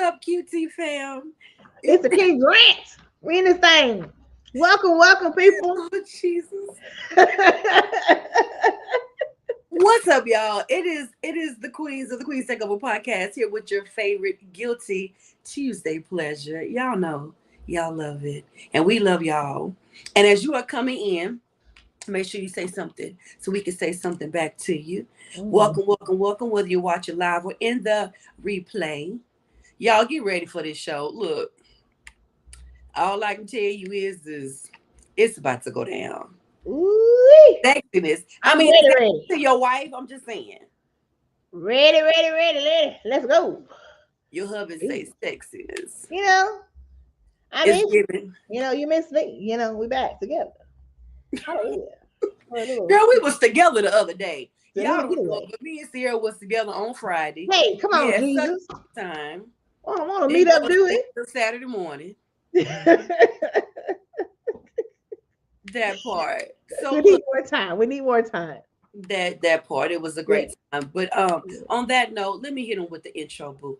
up, QT fam? It's the King Rant. We in this thing. Welcome, people. Oh, Jesus. What's up, y'all? It is the Queens of the Queens Takeover Podcast here with your favorite Guilty Tuesday pleasure. Y'all know, y'all love it. And we love y'all. And as you are coming in, make sure you say something so we can say something back to you. Welcome, whether you watch it live or in the replay. Y'all get ready for this show. Look, all I can tell you is it's about to go down. Ooh, Sexiness. ready. To your wife, I'm just saying. Ready. Let's go. Your husband say sexiness. You miss me. We back together. Girl, we was together the other day. Y'all don't know, but me and Cierra was together on Friday. Hey, come on, Jesus. Time. I don't want to meet up, do it. Saturday morning. That part. So we need more time. That part. It was a great time. But on that note, let me hit him with the intro, boo.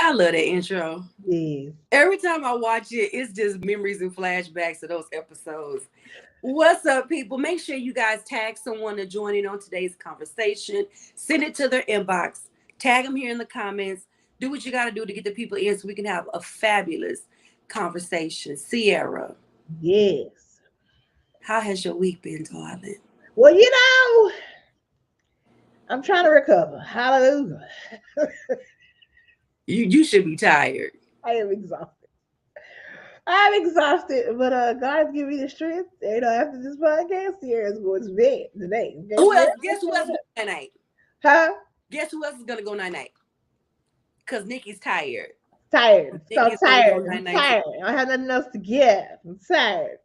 I love that intro. Yeah. Every time I watch it, it's just memories and flashbacks of those episodes. What's up, people? Make sure you guys tag someone to join in on today's conversation. Send it to their inbox. Tag them here in the comments. Do what you got to do to get the people in so we can have a fabulous conversation. Cierra. Yes. How has your week been, darling? Well, I'm trying to recover. Hallelujah. You should be tired. I am exhausted. But God's giving me the strength. After this podcast, Cierra's going to bed today. Guess who else is going night? Huh? Guess who else is gonna go night? Because Nikki's tired. Tired. I'm tired. I don't have nothing else to give. I'm tired.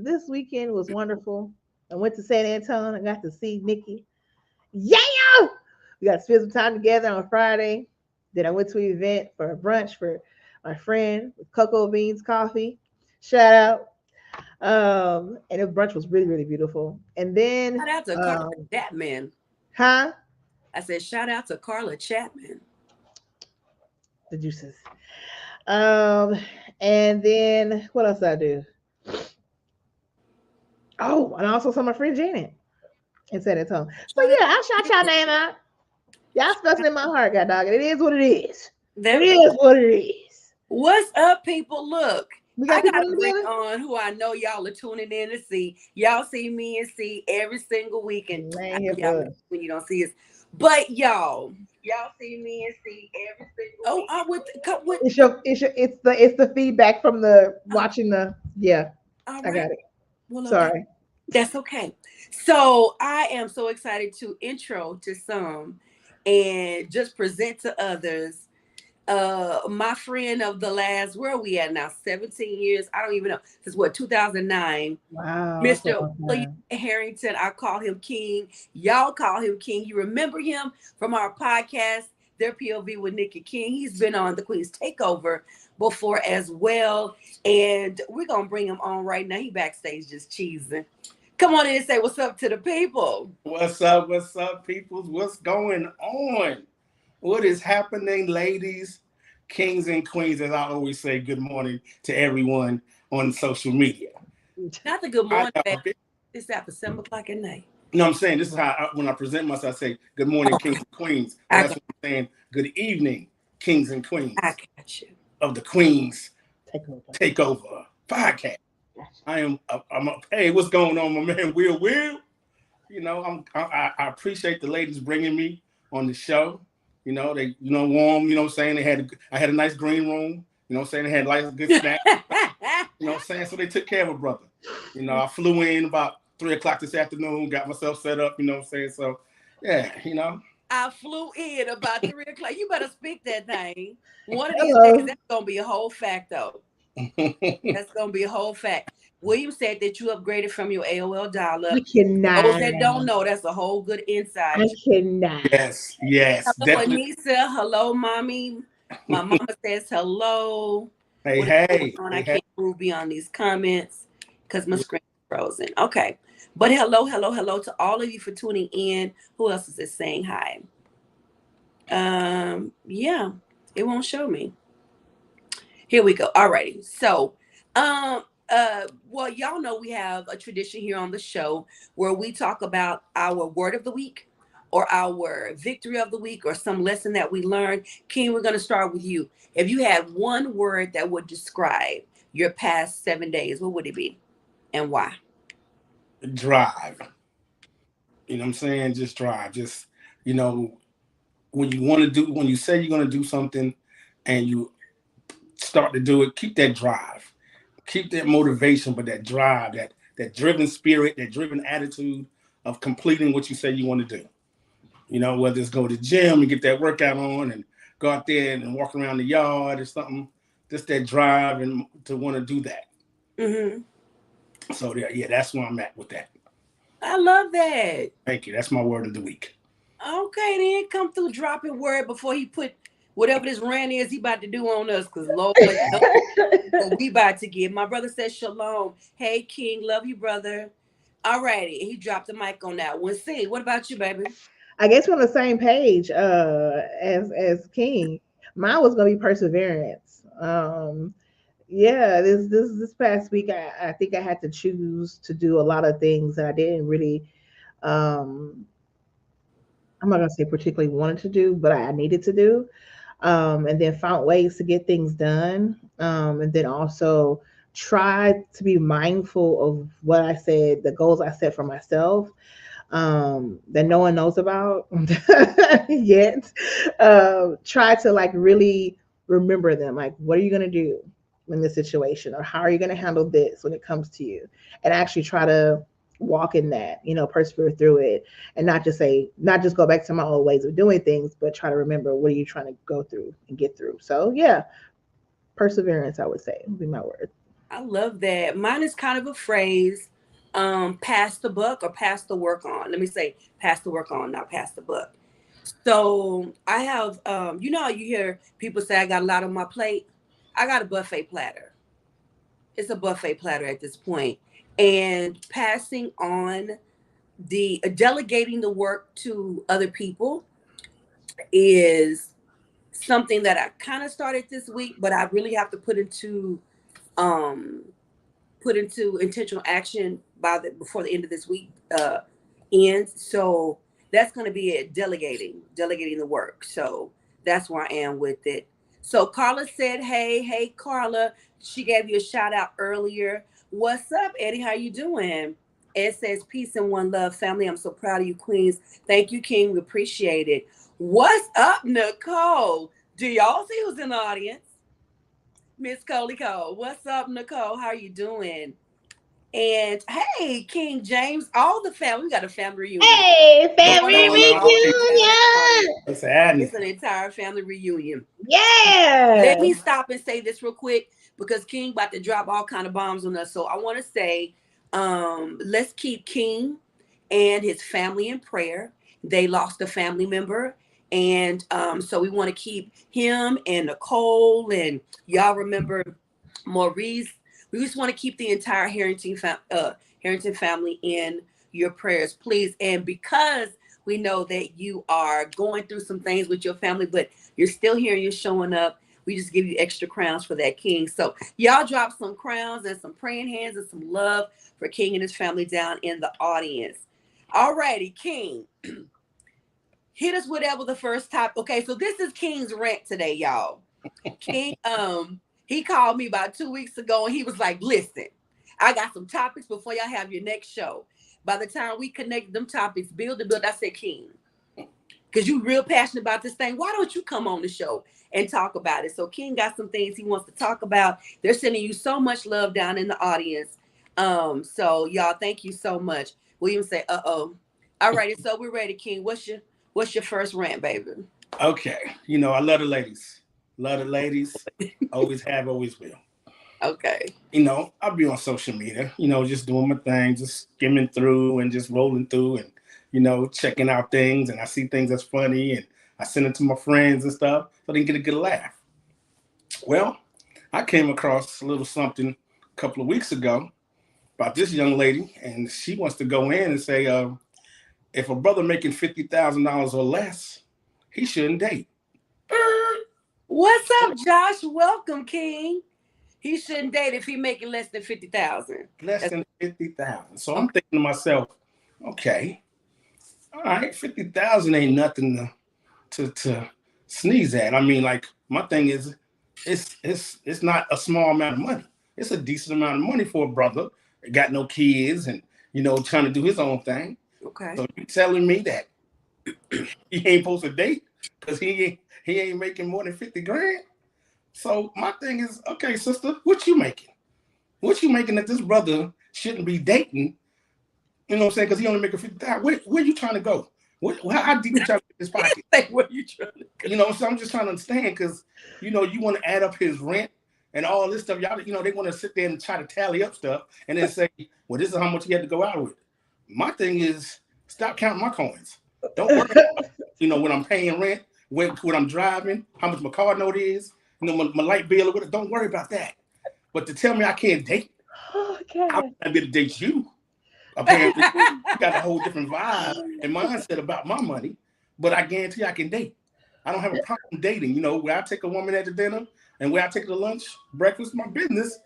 This weekend was wonderful. I went to San Antonio. I got to see Nikki. Yeah! We got to spend some time together on Friday. Then I went to an event for a brunch for my friend with cocoa beans coffee. Shout out. And the brunch was really, really beautiful. And then shout out to Carla Chapman. Huh? I said shout out to Carla Chapman. The juices. And then what else did I do? Oh, and I also saw my friend Janet and San Antonio. So yeah, I shout y'all name out. Y'all special in my heart, god dog. It is what it is. What's up, people? Look, I got to bring on who I know y'all are tuning in to see. Y'all see me and see every single week, and when you don't see us, but y'all see me and see every single. It's the feedback from the watching the All right. I got it. Well, sorry. That's okay. So I am so excited to intro to some and just present to others my friend of the last, where are we at now? 17 years. I don't even know. Since 2009. Wow. Mr. William Harrington. I call him King. Y'all call him King. You remember him from our podcast, Their POV with Nikki King. He's been on the Queens Takeover before as well. And we're going to bring him on right now. He backstage just cheesing. Come on in and say what's up to the people. What's up, peoples? What's going on? What is happening, ladies, kings and queens? As I always say, good morning to everyone on social media. Not the good morning, baby. It's after 7 o'clock at night. No, I'm saying this is how when I present myself, I say good morning, kings and queens. That's what I'm saying. Good evening, kings and queens. I got you. Of the Queens Takeover Podcast. Hey, what's going on, my man? Will. You know, I appreciate the ladies bringing me on the show. You know, they, warm. You know, what I'm saying I had a nice green room. You know, what I'm saying they had like good snacks. You know, what I'm saying so they took care of a brother. You know, I flew in about 3:00 this afternoon, got myself set up. You know, what I'm saying so. Yeah, I flew in about 3:00. You better speak that thing. One of these days, Hello. that's gonna be a whole fact, though. That's gonna be a whole fact. William said that you upgraded from your AOL I dial-up. For those cannot. that don't know, that's a whole good I inside. cannot. yes, Hello, definitely. Anissa. Hello, mommy. My mama says hello. Hey, What is going hey, on? I hey, hey. can't move beyond these comments because my screen is frozen. Okay. But hello to all of you for tuning in. Who else is saying hi? Yeah, it won't show me. Here we go. Alrighty. So, well, y'all know we have a tradition here on the show where we talk about our word of the week or our victory of the week or some lesson that we learned. King, we're going to start with you. If you had one word that would describe your past 7 days, what would it be and why? Drive. You know what I'm saying? Just drive. Just, you know, when you say you're going to do something and you start to do it, keep that drive. Keep that motivation, but that drive, that driven spirit, that driven attitude of completing what you say you want to do. You know, whether it's go to the gym and get that workout on and go out there and walk around the yard or something, just that drive and to want to do that. Mm-hmm. So yeah, that's where I'm at with that. I love that. Thank you. That's my word of the week. Okay, then come through dropping word before he put whatever this rant is he about to do on us, because Lord knows what we about to get. My brother says shalom. Hey, King, love you, brother. All righty, he dropped the mic on that one. See, what about you, baby? I guess we're on the same page as King. Mine was gonna be perseverance. Yeah, this past week I think I had to choose to do a lot of things that I didn't really um I'm not gonna say particularly wanted to do, but I needed to do. And then found ways to get things done. And then also try to be mindful of what I said, the goals I set for myself, that no one knows about yet. Try to like really remember them. Like, what are you going to do in this situation? Or how are you going to handle this when it comes to you? And actually try to walk in that, persevere through it, and not just go back to my old ways of doing things, but try to remember what are you trying to go through and get through. So yeah, perseverance, I would say, would be my word. I love that. Mine is kind of a phrase, pass the buck or pass the work on. Let me say pass the work on, not pass the buck. So I have, you know how you hear people say I got a lot on my plate? I got a buffet platter. It's a buffet platter at this point. And passing on the delegating the work to other people is something that I kind of started this week, but I really have to um put into intentional action before the end of this week ends. So that's going to be it. Delegating the work. So that's where I am with it. So Carla said, hey, Carla. She gave you a shout out earlier. What's up, Eddie? How you doing? Ed says, peace and one love, family. I'm so proud of you, Queens. Thank you, King. We appreciate it. What's up, Nicole? Do y'all see who's in the audience? Miss Coley Cole. What's up, Nicole? How are you doing? And hey, King James, all the family. We got a family reunion. Hey, What's family going on? All the family in the audience. reunion! What's happening? It's an entire family reunion. Yeah. Let me stop and say this real quick because King about to drop all kind of bombs on us. So I want to say, let's keep King and his family in prayer. They lost a family member. And so we want to keep him and Nicole and y'all remember Maurice. We just want to keep the entire Harrington family in your prayers, please. And because we know that you are going through some things with your family, but you're still here and you're showing up, we just give you extra crowns for that, King. So y'all drop some crowns and some praying hands and some love for King and his family down in the audience. All righty, King. Hit us whatever the first topic. Okay, so this is King's rant today, y'all. King, he called me about 2 weeks ago and he was like, listen, I got some topics before y'all have your next show. By the time we connect them topics, build, I said, King, because you real passionate about this thing. Why don't you come on the show and talk about it? So King got some things he wants to talk about. They're sending you so much love down in the audience. So y'all, thank you so much. William say, uh-oh. All righty, so we're ready, King. What's your first rant, baby? Okay. I love the ladies. Love the ladies. Always have, always will. Okay. I'll be on social media, just doing my thing, just skimming through and just rolling through and, checking out things. And I see things that's funny and I send it to my friends and stuff so they can get a good laugh. Well, I came across a little something a couple of weeks ago about this young lady, and she wants to go in and say, if a brother making $50,000 or less, he shouldn't date. What's up, Josh? Welcome, King. He shouldn't date if he making less than 50,000. Less than 50,000. So I'm thinking to myself, okay, all right, 50,000 ain't nothing to sneeze at. I mean, like, my thing is, it's not a small amount of money. It's a decent amount of money for a brother that got no kids and trying to do his own thing. Okay. So you telling me that he ain't supposed to date because he ain't making more than 50 grand? So my thing is, okay, sister, what you making? What you making that this brother shouldn't be dating? You know what I'm saying? Because he only making 50,000. Where you trying to go? How deep you trying to get his pocket? Where you trying to go? So I'm just trying to understand because, you want to add up his rent and all this stuff. Y'all, they want to sit there and try to tally up stuff and then say, well, this is how much he had to go out with. My thing is, stop counting my coins. Don't worry about, when I'm paying rent, when I'm driving, how much my car note is, my light bill or whatever. Don't worry about that. But to tell me I can't date, I'm not going to date you. Apparently, you got a whole different vibe and mindset about my money, but I guarantee I can date. I don't have a problem dating. Where I take a woman at the dinner and where I take her to lunch, breakfast, my business.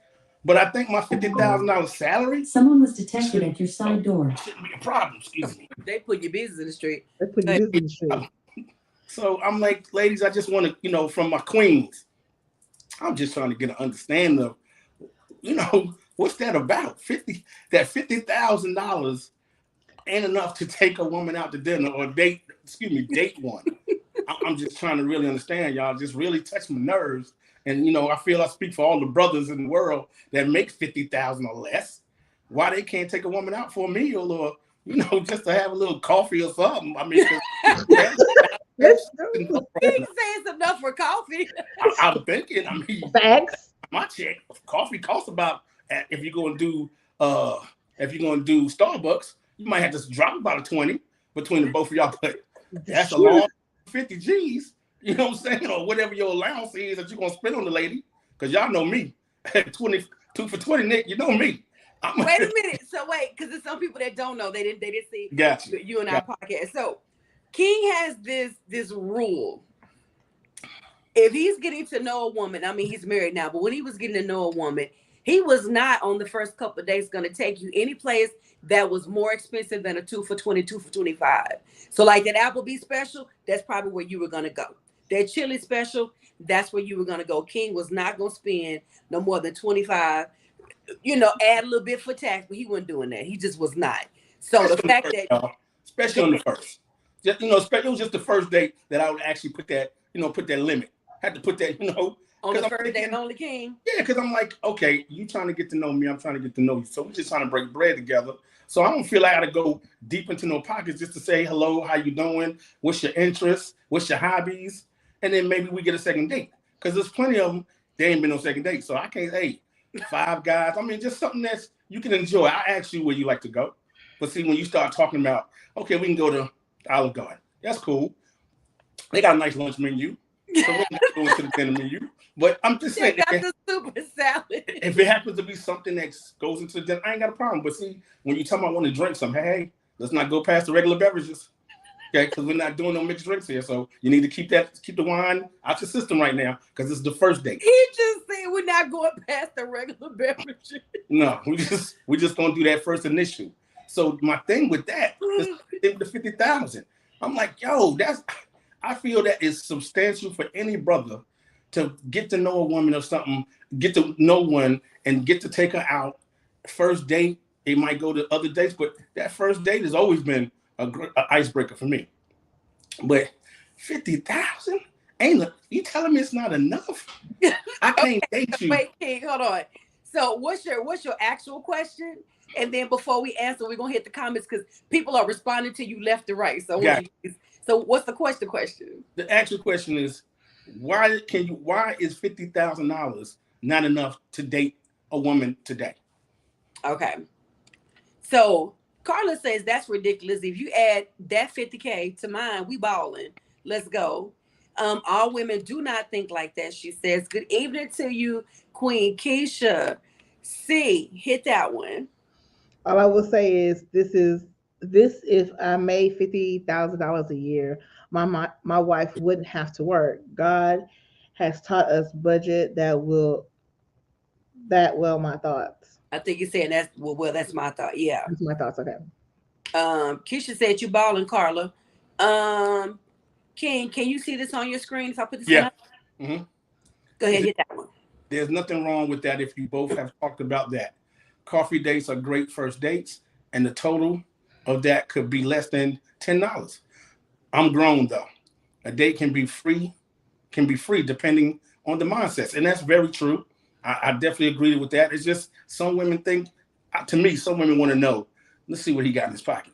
But I think my $50,000 salary. Someone was detected at your side door. Shouldn't be a problem. Excuse me. They put your business in the street. They put your business in the street. So I'm like, ladies, I just want to, from my queens, I'm just trying to get an understanding of, what's that about? $50,000 ain't enough to take a woman out to dinner or date one. I'm just trying to really understand, y'all. Just really touch my nerves. And, I feel I speak for all the brothers in the world that make 50,000 or less. Why they can't take a woman out for a meal or, just to have a little coffee or something. I mean, He say it's enough for coffee. I'm thinking, Facts. My check, coffee costs about, if you're going to do Starbucks, you might have to drop about a 20 between the both of y'all. But that's a long 50 G's, you know what I'm saying? Or whatever your allowance is that you're going to spend on the lady. Because y'all know me. 22 for 20, Nick, you know me. Wait a minute. So wait, because there's some people that don't know. They didn't see you and our podcast. So King has this rule. If he's getting to know a woman, I mean, he's married now, but when he was getting to know a woman, he was not on the first couple of days going to take you any place that was more expensive than a 2 for 20, 2 for 25. So like that Applebee's special, that's probably where you were going to go. That chili special, that's where you were going to go. King was not going to spend no more than 25, add a little bit for tax, but he wasn't doing that. He just was not. So the fact that, especially on the first, it was just the first date that I would actually put that limit. Had to put that, on the first day and only, King. Yeah, because I'm like, okay, you trying to get to know me, I'm trying to get to know you. So we're just trying to break bread together. So I don't feel like I got to go deep into no pockets just to say hello, how you doing? What's your interests? What's your hobbies? And then maybe we get a second date. Because there's plenty of them, there ain't been no second date. So I can't say 5 guys. I mean, just something that's you can enjoy. I ask you where you like to go. But see, when you start talking about, okay, we can go to Olive Garden. That's cool. They got a nice lunch menu. So we're not going to the dinner menu. But I'm just saying, got the super salad. If it happens to be something that goes into the dinner, I ain't got a problem. But see, when you tell me I want to drink something, hey, let's not go past the regular beverages. Okay, because we're not doing no mixed drinks here. So you need to keep the wine out your system right now, because it's the first date. He just said we're not going past the regular beverages. No, we just gonna do that first initial. So my thing with that is the 50,000. I'm like, yo, I feel that is substantial for any brother to get to know a woman or something, get to know one and get to take her out first date, it might go to other dates, but that first date has always been a icebreaker for me. But 50,000 ain't you telling me it's not enough? I can't date you. Wait, King, hold on. So what's your actual question? And then before we answer, we're gonna hit the comments because people are responding to you left to right. So what's the question? The actual question is, why is $50,000 not enough to date a woman today? Okay. So Carla says that's ridiculous. If you add that 50K to mine, we balling. Let's go. All women do not think like that. She says, good evening to you, Queen Keisha. C, hit that one. All I will say is this if I made $50,000 a year, my wife wouldn't have to work. God has taught us budget my thoughts. I think you're saying that's that's my thought. Yeah. That's my thoughts, okay. Keisha said you balling, Carla. King, can you see this on your screen if I put this Yeah. on? Mm-hmm. Go ahead, hit that one. There's nothing wrong with that if you both have talked about that. Coffee dates are great first dates, and the total of that could be less than $10. I'm grown though. A date can be free depending on the mindsets. And that's very true. I definitely agree with that. It's just some women think, to me, some women want to know, let's see what he got in his pocket.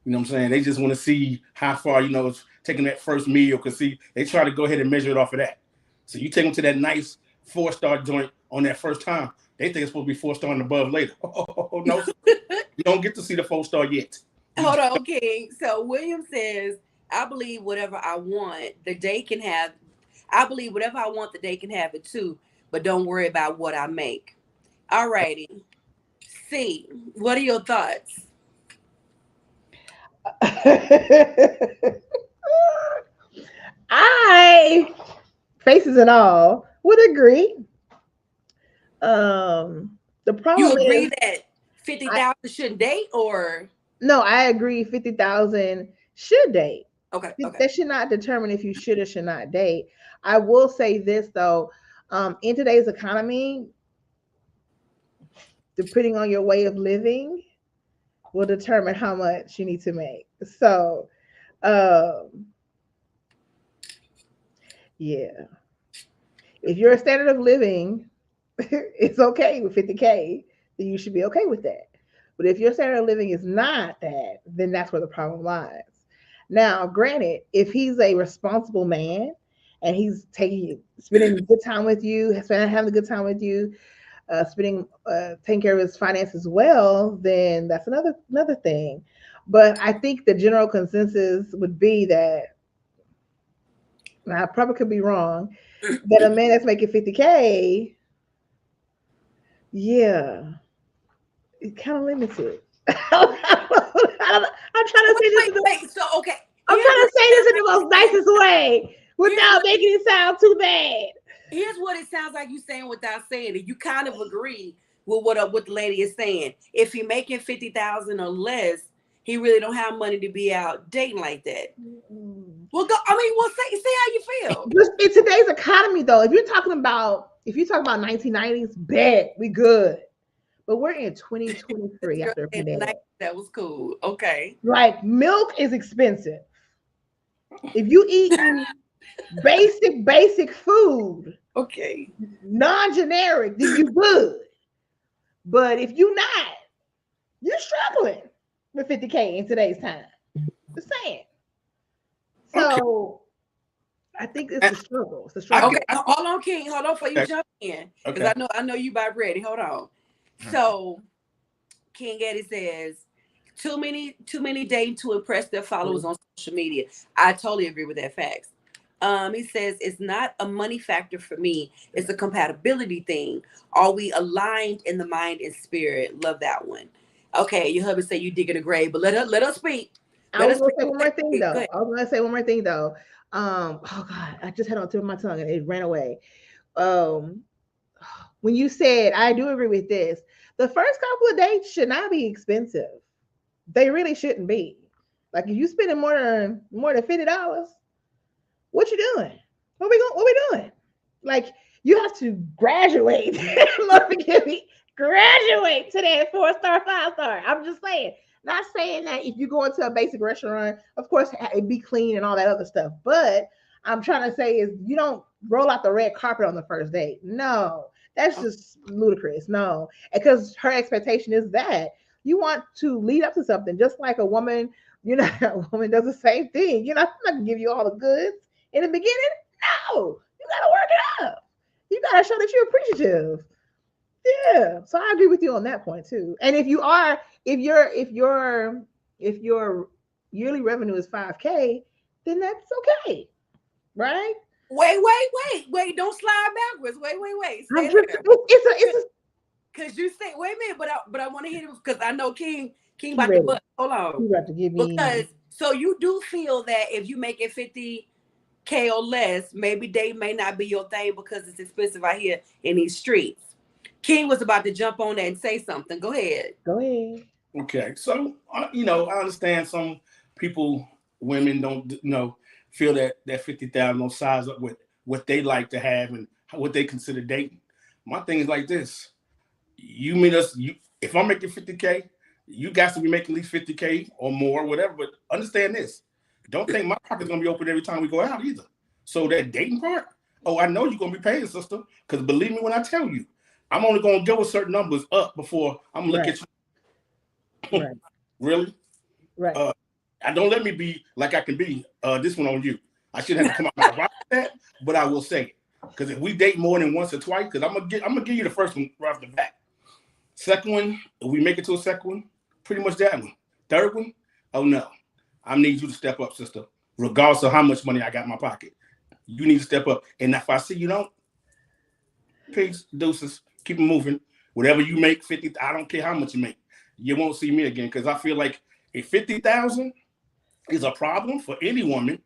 You know what I'm saying? They just want to see how far, it's taking that first meal. Because see, they try to go ahead and measure it off of that. So you take them to that nice 4-star joint on that first time. They think it's supposed to be 4-star and above later. Oh, no. You don't get to see the 4-star yet. Hold on, King. So William says, I believe whatever I want, the day can have. I believe whatever I want, the day can have it too. But don't worry about what I make. All righty. C, what are your thoughts? I, faces and all, would agree. The problem you agree is, that 50,000 shouldn't date, or no? I agree. 50,000 should date. Okay. That should not determine if you should or should not date. I will say this though, in today's economy, depending on your way of living, will determine how much you need to make. So, yeah, if your standard of living is okay with 50K, then you should be okay with that. But if your standard of living is not that, then that's where the problem lies. Now, granted, if he's a responsible man and he's spending a good time with you, having a good time with you, taking care of his finances well, then that's another thing. But I think the general consensus would be that, now I probably could be wrong, that a man that's making 50K, yeah, it kind of limits it. I'm trying to say this. Okay. I'm trying to say this in the most nicest way without making it sound too bad. Here's what it sounds like you saying without saying it. You kind of agree with what the lady is saying. If he making 50,000 or less, he really don't have money to be out dating like that. Well, say how you feel. In today's economy, though, if you're talking about 1990s, bet we good. But we're in 2023 after a pandemic. That was cool. Okay. Like, milk is expensive. If you eat basic food, okay, non-generic, then you good. But if you not, you're struggling with 50K in today's time. Just saying. So I think it's a struggle. It's a struggle. Okay, hold on, King. Hold on for you jump in. Because I know you about ready. Hold on. So King Eddie says, too many dating to impress their followers on social media. I totally agree with that facts. He says it's not a money factor for me. It's a compatibility thing. Are we aligned in the mind and spirit? Love that one. Okay, your husband said you digging a grave, but let us speak. I was gonna say one more thing though. Oh God, I just had on the tip of my tongue and it ran away. When you said, I do agree with this, the first couple of dates should not be expensive. They really shouldn't be. Like, if you spending more than $50, what you doing? What we doing? Like, you have to graduate. Lord forgive me. graduate to that 4-star, 5-star. I'm just saying. Not saying that if you go into a basic restaurant, of course, it be clean and all that other stuff. But I'm trying to say is you don't roll out the red carpet on the first date. No, that's just ludicrous. No, because her expectation is that you want to lead up to something, just like a woman. A woman does the same thing. I'm not gonna give you all the goods in the beginning. No, you gotta work it up. You gotta show that you're appreciative. Yeah, so I agree with you on that point too. And if your yearly revenue is 5K, then that's okay, right? Wait. Don't slide backwards. Wait. I'm Stay just there. it's Cause you say, wait a minute, but I want to hit him because I know King he about to ready. butt. Hold on. He about to give me Because so you do feel that if you make it 50K or less, maybe they may not be your thing because it's expensive out here in these streets. King was about to jump on that and say something. Go ahead. Go ahead. Okay, so I understand some people, women don't feel that 50,000 don't size up with what they like to have and what they consider dating. My thing is like this: you meet us. If I'm making 50K, you guys to be making at least 50K or more, whatever. But understand this: don't think my pocket's gonna be open every time we go out either. So that dating part, oh, I know you're gonna be paying, sister, because believe me when I tell you, I'm only gonna go with certain numbers up before I'm gonna look at you. Right. Really? Right. I don't let me be like I can be. This one on you. I shouldn't have to come out my mouth with that, but I will say it. Because if we date more than once or twice, because I'm gonna give you the first one right off the bat. Second one, if we make it to a second one, pretty much that one. Third one, oh no, I need you to step up, sister. Regardless of how much money I got in my pocket, you need to step up. And if I see you don't, peace, deuces, keep it moving. Whatever you make, 50, I don't care how much you make. You won't see me again because I feel like if 50,000 is a problem for any woman,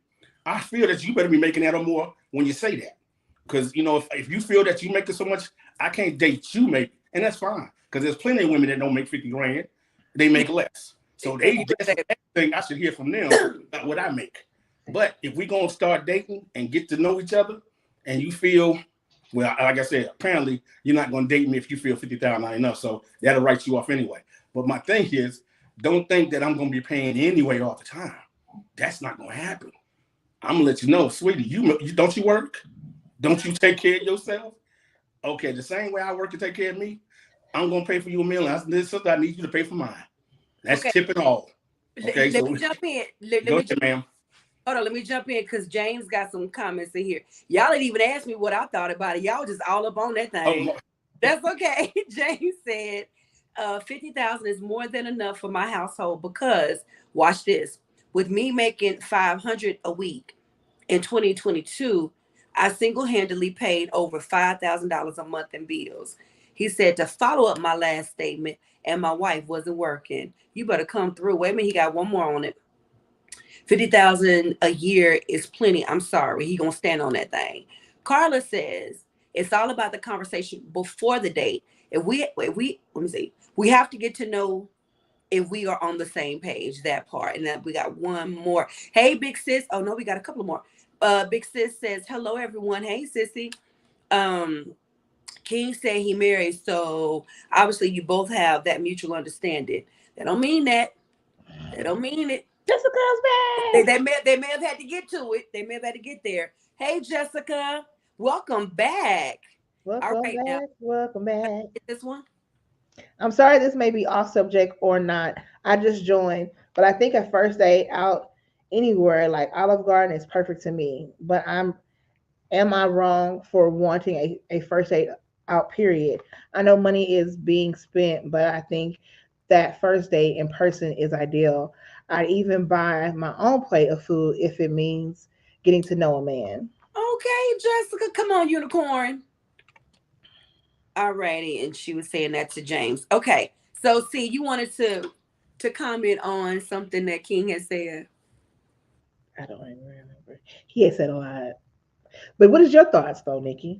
I feel that you better be making that or more when you say that. Because if you feel that you making so much, I can't date you, maybe, and that's fine. Because there's plenty of women that don't make 50 grand, they make less. So that's everything I should hear from them about what I make. But if we gonna start dating and get to know each other, and you feel, well, like I said, apparently you're not gonna date me if you feel 50,000 not enough. So that'll write you off anyway. But my thing is, don't think that I'm going to be paying anyway all the time. That's not going to happen. I'm going to let you know, sweetie, you don't you work? Don't you take care of yourself? Okay, the same way I work to take care of me, I'm going to pay for you a meal. I need you to pay for mine. That's okay. Tipping all. Okay, let me jump in. Go ahead, ma'am. Hold on, let me jump in because James got some comments in here. Y'all didn't even ask me what I thought about it. Y'all just all up on that thing. Oh, that's okay. James said, 50,000 is more than enough for my household because, watch this, with me making 500 a week in 2022, I single-handedly paid over $5,000 a month in bills. He said to follow up my last statement, and my wife wasn't working. You better come through. Wait a minute, he got one more on it. 50,000 a year is plenty. I'm sorry. He gonna stand on that thing. Carla says it's all about the conversation before the date. If we let me see. We have to get to know if we are on the same page, that part. And then we got one more. Hey, big sis. Oh, no, we got a couple more. Big sis says, hello, everyone. Hey, sissy. King said he married. So obviously you both have that mutual understanding. That don't mean that. They don't mean it. Jessica's back. They may have had to get to it. They may have had to get there. Hey, Jessica. Welcome back. Welcome back. Now, welcome back. This one? I'm sorry this may be off subject or not. I just joined, but I think a first date out anywhere like Olive Garden is perfect to me. But am I wrong for wanting a first date out, period? I know money is being spent, but I think that first date in person is ideal. I'd even buy my own plate of food if it means getting to know a man. Okay, Jessica, come on, unicorn. Alrighty, and she was saying that to James. Okay, so see, you wanted to comment on something that King has said. I don't even remember. He had said a lot. But what is your thoughts, though, Nikki?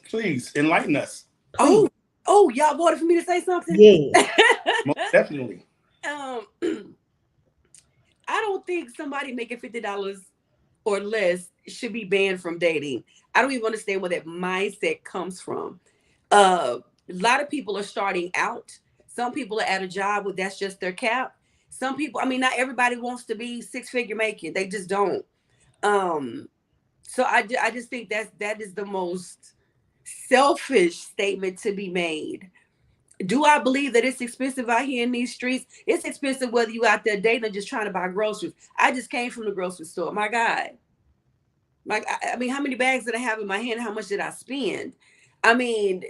Please enlighten us. Please. Oh, y'all voted for me to say something? Yeah. Most definitely. I don't think somebody making $50 or less should be banned from dating. I don't even understand where that mindset comes from. A lot of people are starting out. Some people are at a job where that's just their cap. Some people, I mean, not everybody wants to be six-figure making. They just don't. Um, so I just think that is the most selfish statement to be made. Do I believe that it's expensive out here in these streets? It's expensive whether you out there dating or just trying to buy groceries. I just came from the grocery store. My God. Like I mean, how many bags did I have in my hand? How much did I spend? I mean,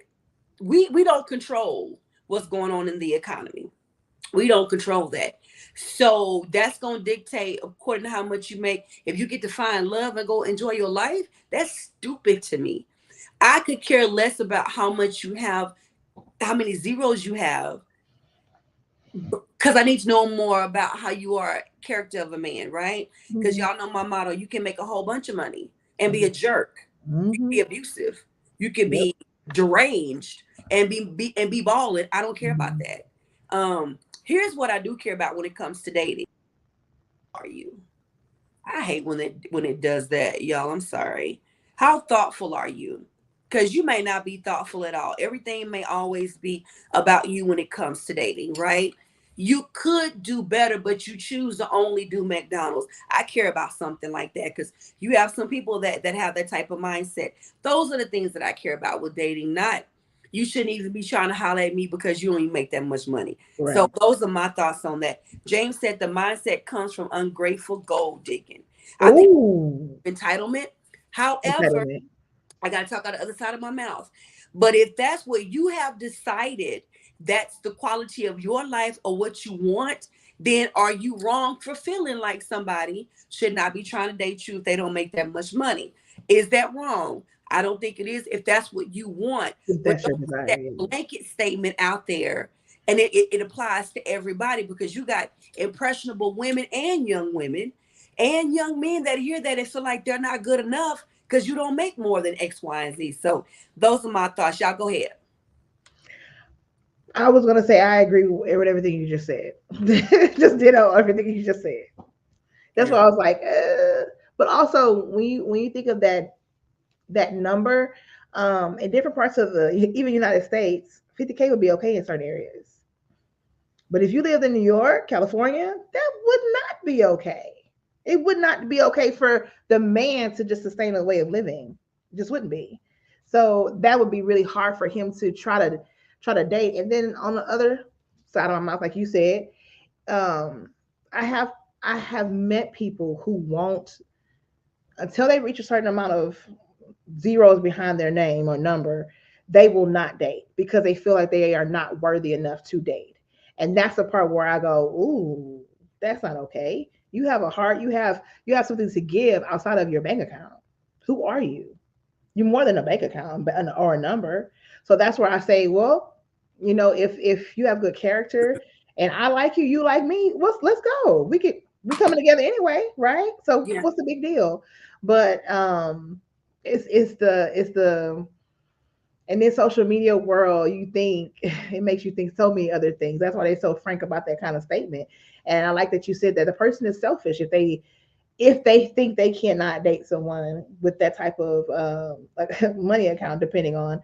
we don't control what's going on in the economy. We don't control that. So that's going to dictate according to how much you make. If you get to find love and go enjoy your life, that's stupid to me. I could care less about how much you have, how many zeros you have, because I need to know more about how you are a character of a man, right? Because Mhm. y'all know my motto, you can make a whole bunch of money and be a jerk. You can be Mhm. abusive. You can Yep. be deranged and be balling. I don't care about Mhm. that. Here's what I do care about when it comes to dating. Are you? I hate when it does that, y'all. I'm sorry. How thoughtful are you? Because you may not be thoughtful at all. Everything may always be about you when it comes to dating, right? You could do better, but you choose to only do McDonald's. I care about something like that because you have some people that have that type of mindset. Those are the things that I care about with dating. Not you shouldn't even be trying to holler at me because you don't even make that much money. So Right. those are my thoughts on that. James said the mindset comes from ungrateful gold digging. I think Ooh. entitlement. However, Entitlement. I got to talk out the other side of my mouth. But if that's what you have decided, that's the quality of your life or what you want, then are you wrong for feeling like somebody should not be trying to date you if they don't make that much money? Is that wrong? I don't think it is if that's what you want. If But that's your don't put desire. that Yeah. blanket statement out there. And it applies to everybody because you got impressionable women and young men that hear that and feel like they're not good enough because you don't make more than X, Y, and Z. So those are my thoughts. Y'all go ahead. I was gonna say I agree with everything you just said. Just ditto everything you just said. That's Yeah. why I was like, but also when you think of that number, in different parts of the even United States, 50K would be okay in certain areas. But if you lived in New York, California, that would not be okay. It would not be okay for the man to just sustain a way of living. It just wouldn't be. So that would be really hard for him to try to date. And then on the other side of my mouth, like you said, um, I have I have met people who won't until they reach a certain amount of zeros behind their name or number, they will not date because they feel like they are not worthy enough to date. And that's the part where I go, ooh, that's not okay. You have a heart, you have something to give outside of your bank account. Who are you? You're more than a bank account or a number. So that's where I say, well, if you have good character and I like you, you like me, let's go. We coming together anyway, right? So Yeah. what's the big deal? But it's the in this social media world, you think it makes you think so many other things. That's why they're so frank about that kind of statement. And I like that you said that the person is selfish if they think they cannot date someone with that type of like money account, depending on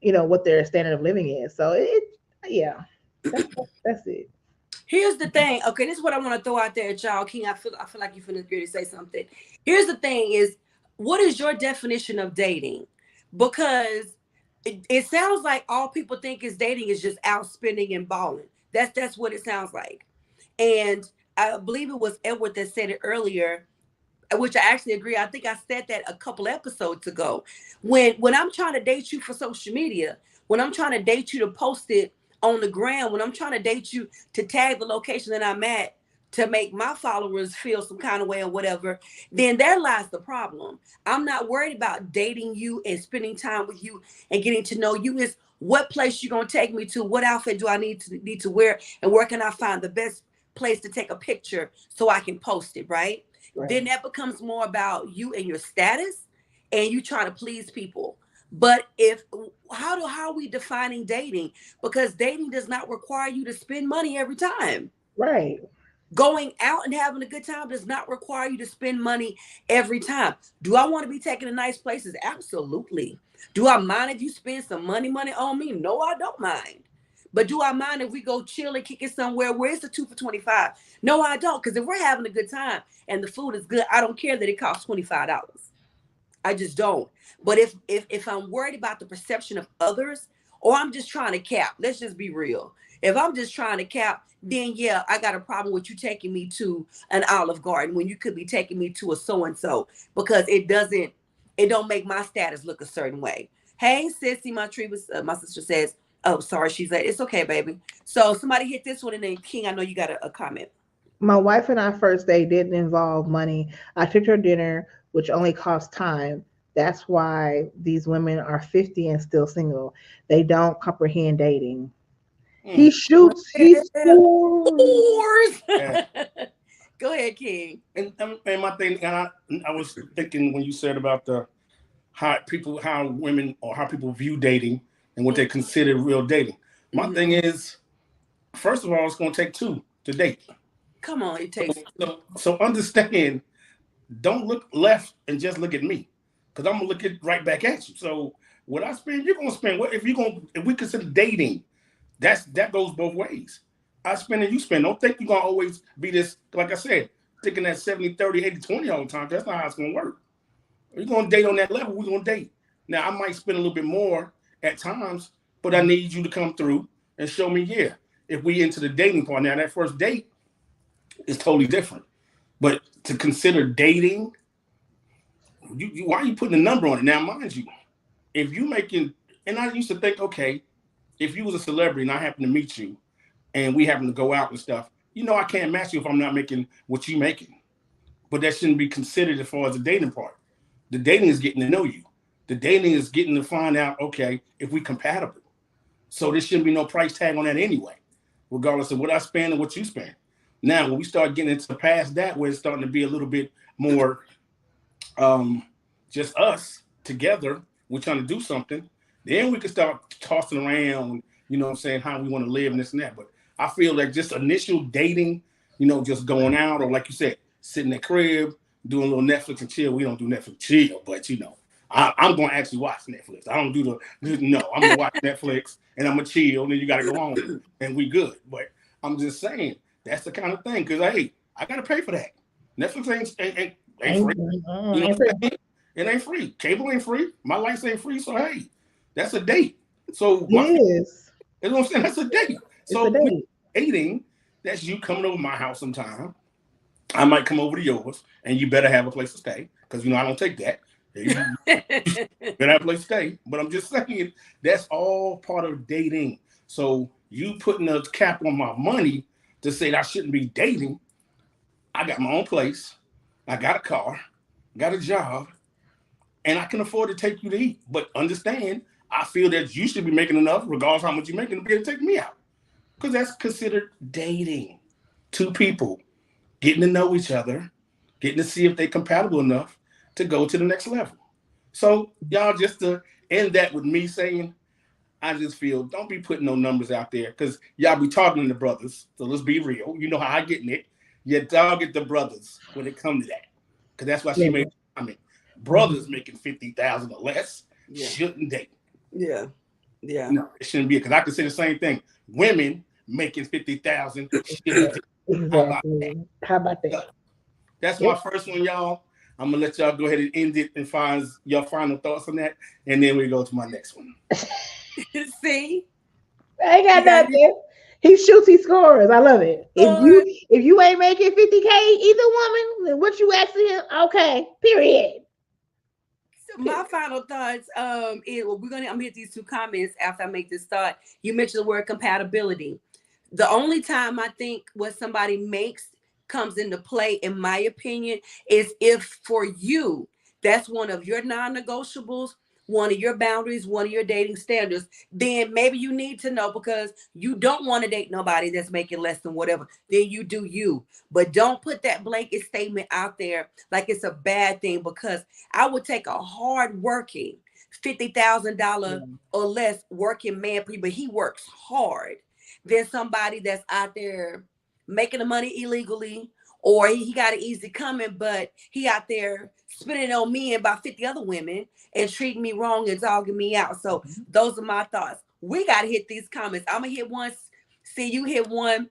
what their standard of living is. So yeah, that's it. Here's the thing. Okay, this is what I want to throw out there at y'all. King, I feel like you finna agree to say something. Here's the thing: is what is your definition of dating? Because it sounds like all people think is dating is just out spending and balling. That's what it sounds like. And I believe it was Edward that said it earlier, which I actually agree. I think I said that a couple episodes ago. When I'm trying to date you for social media, when I'm trying to date you to post it on the ground, when I'm trying to date you to tag the location that I'm at to make my followers feel some kind of way or whatever, then there lies the problem. I'm not worried about dating you and spending time with you and getting to know you. Is what place you gonna take me to? What outfit do I need to wear? And where can I find the best place to take a picture so I can post it, right? Right. Then that becomes more about you and your status and you trying to please people. But if how are we defining dating? Because dating does not require you to spend money every time. Right. Going out and having a good time does not require you to spend money every time. Do I want to be taken to nice places? Absolutely. Do I mind if you spend some money on me? No, I don't mind. But do I mind if we go chill and kick it somewhere where it's a 2 for $25? No, I don't. Because if we're having a good time and the food is good, I don't care that it costs $25. I just don't. But if I'm worried about the perception of others, or I'm just trying to cap, let's just be real. If I'm just trying to cap, then yeah, I got a problem with you taking me to an Olive Garden when you could be taking me to a so and so, because it don't make my status look a certain way. Hey, sissy, my sister says, oh, sorry, she's like, it's okay, baby. So somebody hit this one, and then King, I know you got a comment. My wife and I first date didn't involve money. I took her dinner, which only cost time. That's why these women are 50 and still single. They don't comprehend dating. He shoots, he scores. Yeah. Go ahead, King. And my thing, and I was thinking when you said about how women or how people view dating and what they consider real dating. My thing is, first of all, it's going to take two to date. Come on, it takes. So understand. Don't look left and just look at me, because I'm gonna look at right back at you. So what I spend, you're gonna spend. What if we consider dating? That goes both ways. I spend and you spend. Don't think you're gonna always be this, like I said, thinking that 70, 30, 80, 20 all the time. That's not how it's gonna work. We're gonna date on that level, we're gonna date. Now I might spend a little bit more at times, but I need you to come through and show me, yeah, if we into the dating part. Now that first date is totally different. But to consider dating, why are you putting a number on it? Now, mind you, if you making, and I used to think, okay, if you was a celebrity and I happen to meet you and we happen to go out and stuff, I can't match you if I'm not making what you making. But that shouldn't be considered as far as the dating part. The dating is getting to know you. The dating is getting to find out, okay, if we compatible. So there shouldn't be no price tag on that anyway, regardless of what I spend and what you spend. Now, when we start getting into past that, where it's starting to be a little bit more just us together, we're trying to do something, then we can start tossing around, what I'm saying, how we want to live and this and that. But I feel like just initial dating, just going out, or like you said, sitting in the crib, doing a little Netflix and chill. We don't do Netflix chill, but I'm going to actually watch Netflix. I don't do I'm going to watch Netflix and I'm going to chill, and then you got to go home and we good. But I'm just saying, that's the kind of thing, because hey, I got to pay for that. Netflix ain't free. It ain't free. Cable ain't free. My lights ain't free. So hey, that's a date. So yes, you know what I'm saying? That's a date. So it's a date. Dating, that's you coming over my house sometime. I might come over to yours, and you better have a place to stay, because I don't take that. You better have a place to stay. But I'm just saying, that's all part of dating. So you putting a cap on my money to say that I shouldn't be dating. I got my own place. I got a car, got a job, and I can afford to take you to eat. But understand, I feel that you should be making enough, regardless of how much you're making, to be able to take me out. Because that's considered dating. Two people getting to know each other, getting to see if they're compatible enough to go to the next level. So y'all, just to end that with me saying, I just feel, don't be putting no numbers out there, because y'all be talking to brothers. So let's be real. You know how I get in it. You target the brothers when it comes to that. Because that's why she made, brothers making 50,000 or less shouldn't date. Yeah. No, it shouldn't be, because I can say the same thing. Women making 50,000 shouldn't date. Exactly. How about that? That's my first one, y'all. I'm gonna let y'all go ahead and end it and find your final thoughts on that, and then we go to my next one. See, I ain't got nothing. He shoots, he scores. I love it. If you ain't making 50K either woman, then what you asking him? Okay, period. So my final thoughts is, I'm gonna hit these two comments after I make this thought. You mentioned the word compatibility. The only time I think what somebody makes comes into play, in my opinion, is if for you that's one of your non-negotiables, one of your boundaries, one of your dating standards, then maybe you need to know, because you don't want to date nobody that's making less than whatever. Then you do you. But don't put that blanket statement out there like it's a bad thing, because I would take a hard working $50,000 or less working man, but he works hard, than somebody that's out there making the money illegally, or he got it easy coming, but he out there spending it on me and about 50 other women and treating me wrong and dogging me out. So those are my thoughts. We got to hit these comments. I'm going to hit one. See, you hit one.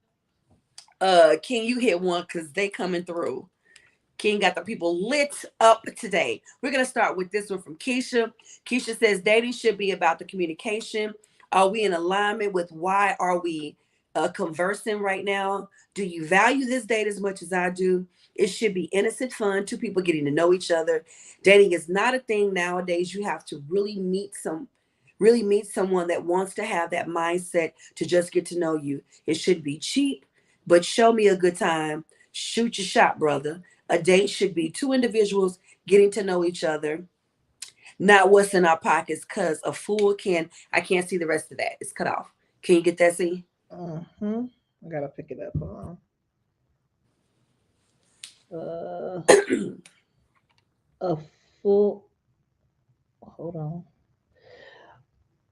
King, you hit one because they coming through. King got the people lit up today. We're going to start with this one from Keisha. Keisha says, dating should be about the communication. Are we in alignment with why are we conversing right now? Do you value this date as much as I do? It should be innocent fun, two people getting to know each other. Dating is not a thing nowadays. You have to really meet someone that wants to have that mindset to just get to know you. It should be cheap, but show me a good time. Shoot your shot, brother. A date should be two individuals getting to know each other, not what's in our pockets, because a fool I can't see the rest of that. It's cut off. Can you get that, see? I gotta pick it up. Hold on. A fool. Hold on.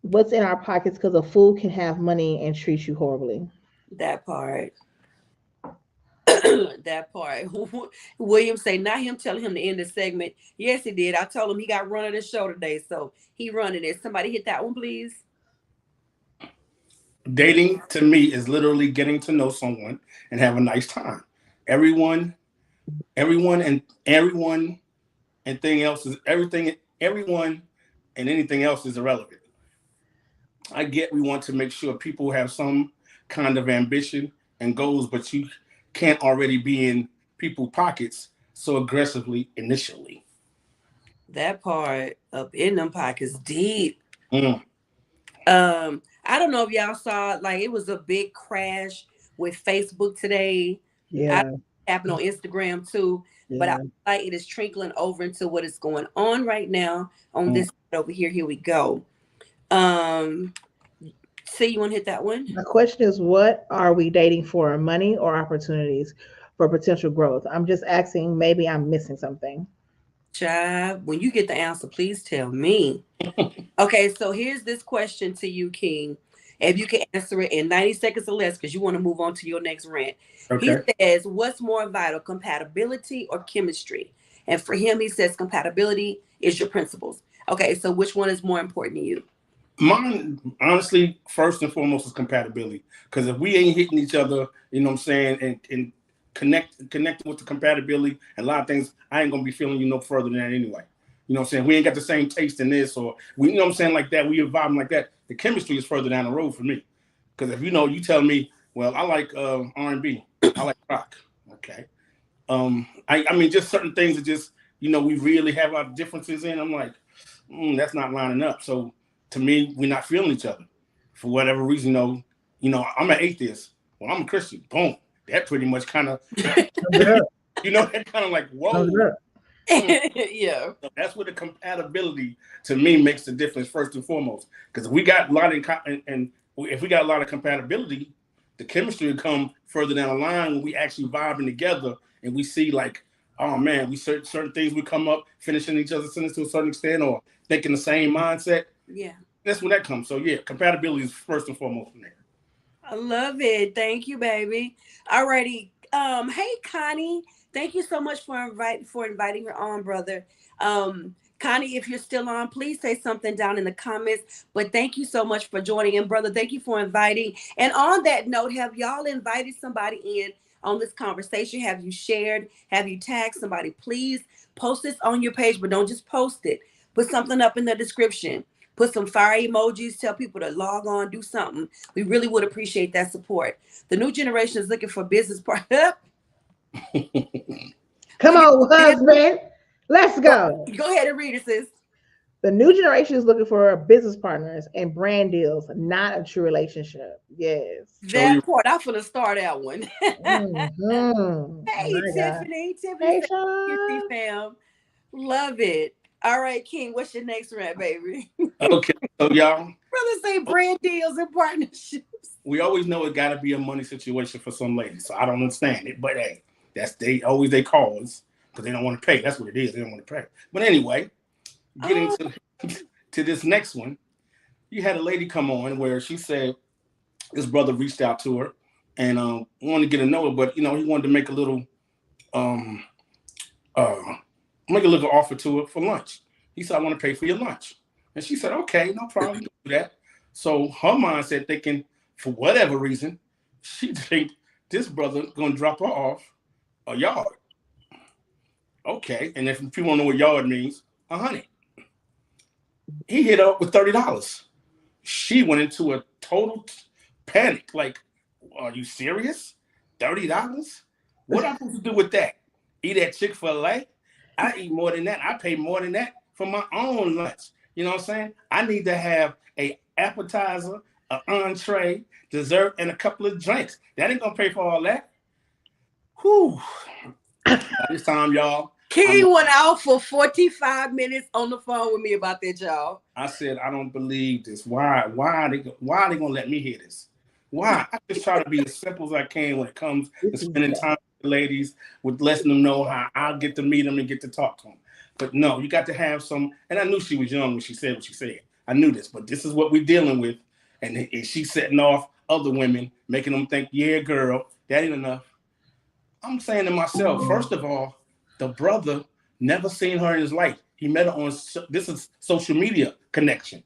What's in our pockets? Because a fool can have money and treat you horribly. That part. That part. William say, not him telling him to end the segment. Yes, he did. I told him he got run of the show today, so he running it. Somebody hit that one, please. Dating to me is literally getting to know someone and have a nice time. Everyone and anything else is irrelevant. I get we want to make sure people have some kind of ambition and goals, but you can't already be in people's pockets so aggressively initially. That part up in them pockets deep. I don't know if y'all saw, like, it was a big crash with Facebook today. Yeah. Happened on Instagram too. Yeah. But I feel like it is trickling over into what is going on right now on this over here. Here we go. See, you want to hit that one? My question is, what are we dating for? Money or opportunities for potential growth? I'm just asking, maybe I'm missing something. Child, when you get the answer, please tell me. Okay, so here's this question to you, King. If you can answer it in 90 seconds or less, because you want to move on to your next rant. Okay. He says, what's more vital, compatibility or chemistry? And for him, he says compatibility is your principles. Okay, so which one is more important to you? Mine, honestly, first and foremost is compatibility. Because if we ain't hitting each other, you know what I'm saying, and connecting with the compatibility and a lot of things, I ain't going to be feeling you no further than that anyway. You know what I'm saying? We ain't got the same taste in this, or we, you know what I'm saying, like that. We vibing like that. The chemistry is further down the road for me. Because if you tell me, well, I like R&B, I like rock. Okay. I mean, just certain things that just, we really have our differences in. I'm like, that's not lining up. So to me, we're not feeling each other for whatever reason. I'm an atheist. Well, I'm a Christian. Boom. That pretty much kind of, that kind of like, whoa. Yeah. So that's where the compatibility to me makes the difference first and foremost. Because if we got a lot of compatibility, the chemistry will come further down the line when we actually vibing together and we see like, oh man, we certain things we come up finishing each other's sentence to a certain extent or thinking the same mindset. Yeah. That's when that comes. So yeah, compatibility is first and foremost from there. I love it. Thank you, baby. Alrighty. Hey Connie. Thank you so much for inviting her on, brother. Connie, if you're still on, please say something down in the comments. But thank you so much for joining in, brother. Thank you for inviting. And on that note, have y'all invited somebody in on this conversation? Have you shared? Have you tagged somebody? Please post this on your page, but don't just post it. Put something up in the description. Put some fire emojis. Tell people to log on, do something. We really would appreciate that support. The new generation is looking for business partners. Come on, husband. Let's go. Go ahead and read it, sis. The new generation is looking for business partners and brand deals, not a true relationship. Yes. That part, I'm going to start that one. Mm-hmm. Hey, Tiffany. Hey, Tiffany, fam. Love it. All right, King, what's your next rant, baby? Okay, so y'all. Brother say brand deals and partnerships. We always know it got to be a money situation for some ladies, so I don't understand it. But hey, they call us because they don't want to pay. That's what it is. They don't want to pay. But anyway, getting to this next one, you had a lady come on where she said this brother reached out to her and wanted to get to know her, but he wanted to make a little um uh offer to her for lunch. He said, "I want to pay for your lunch," and she said, "Okay, no problem, you can do that." So her mindset thinking, for whatever reason, she think this brother gonna drop her off a yard. Okay, and if people don't know what yard means, 100. He hit her up with $30. She went into a total panic. Like, are you serious? $30? What am I supposed to do with that? Eat at Chick-fil-A? I eat more than that. I pay more than that for my own lunch. You know what I'm saying? I need to have a appetizer, an entree, dessert, and a couple of drinks. That ain't gonna pay for all that. Whew. This time, y'all. King went out for 45 minutes on the phone with me about that, y'all. I said, I don't believe this. Why are they gonna let me hear this? Why? I just try to be as simple as I can when it comes to spending time with the ladies, with letting them know how I'll get to meet them and get to talk to them. But no, you got to have some. And I knew she was young when she said what she said. I knew this, but this is what we're dealing with. And she's setting off other women, making them think, yeah, girl, that ain't enough. I'm saying to myself, first of all, the brother never seen her in his life. He met her on, this is social media connection.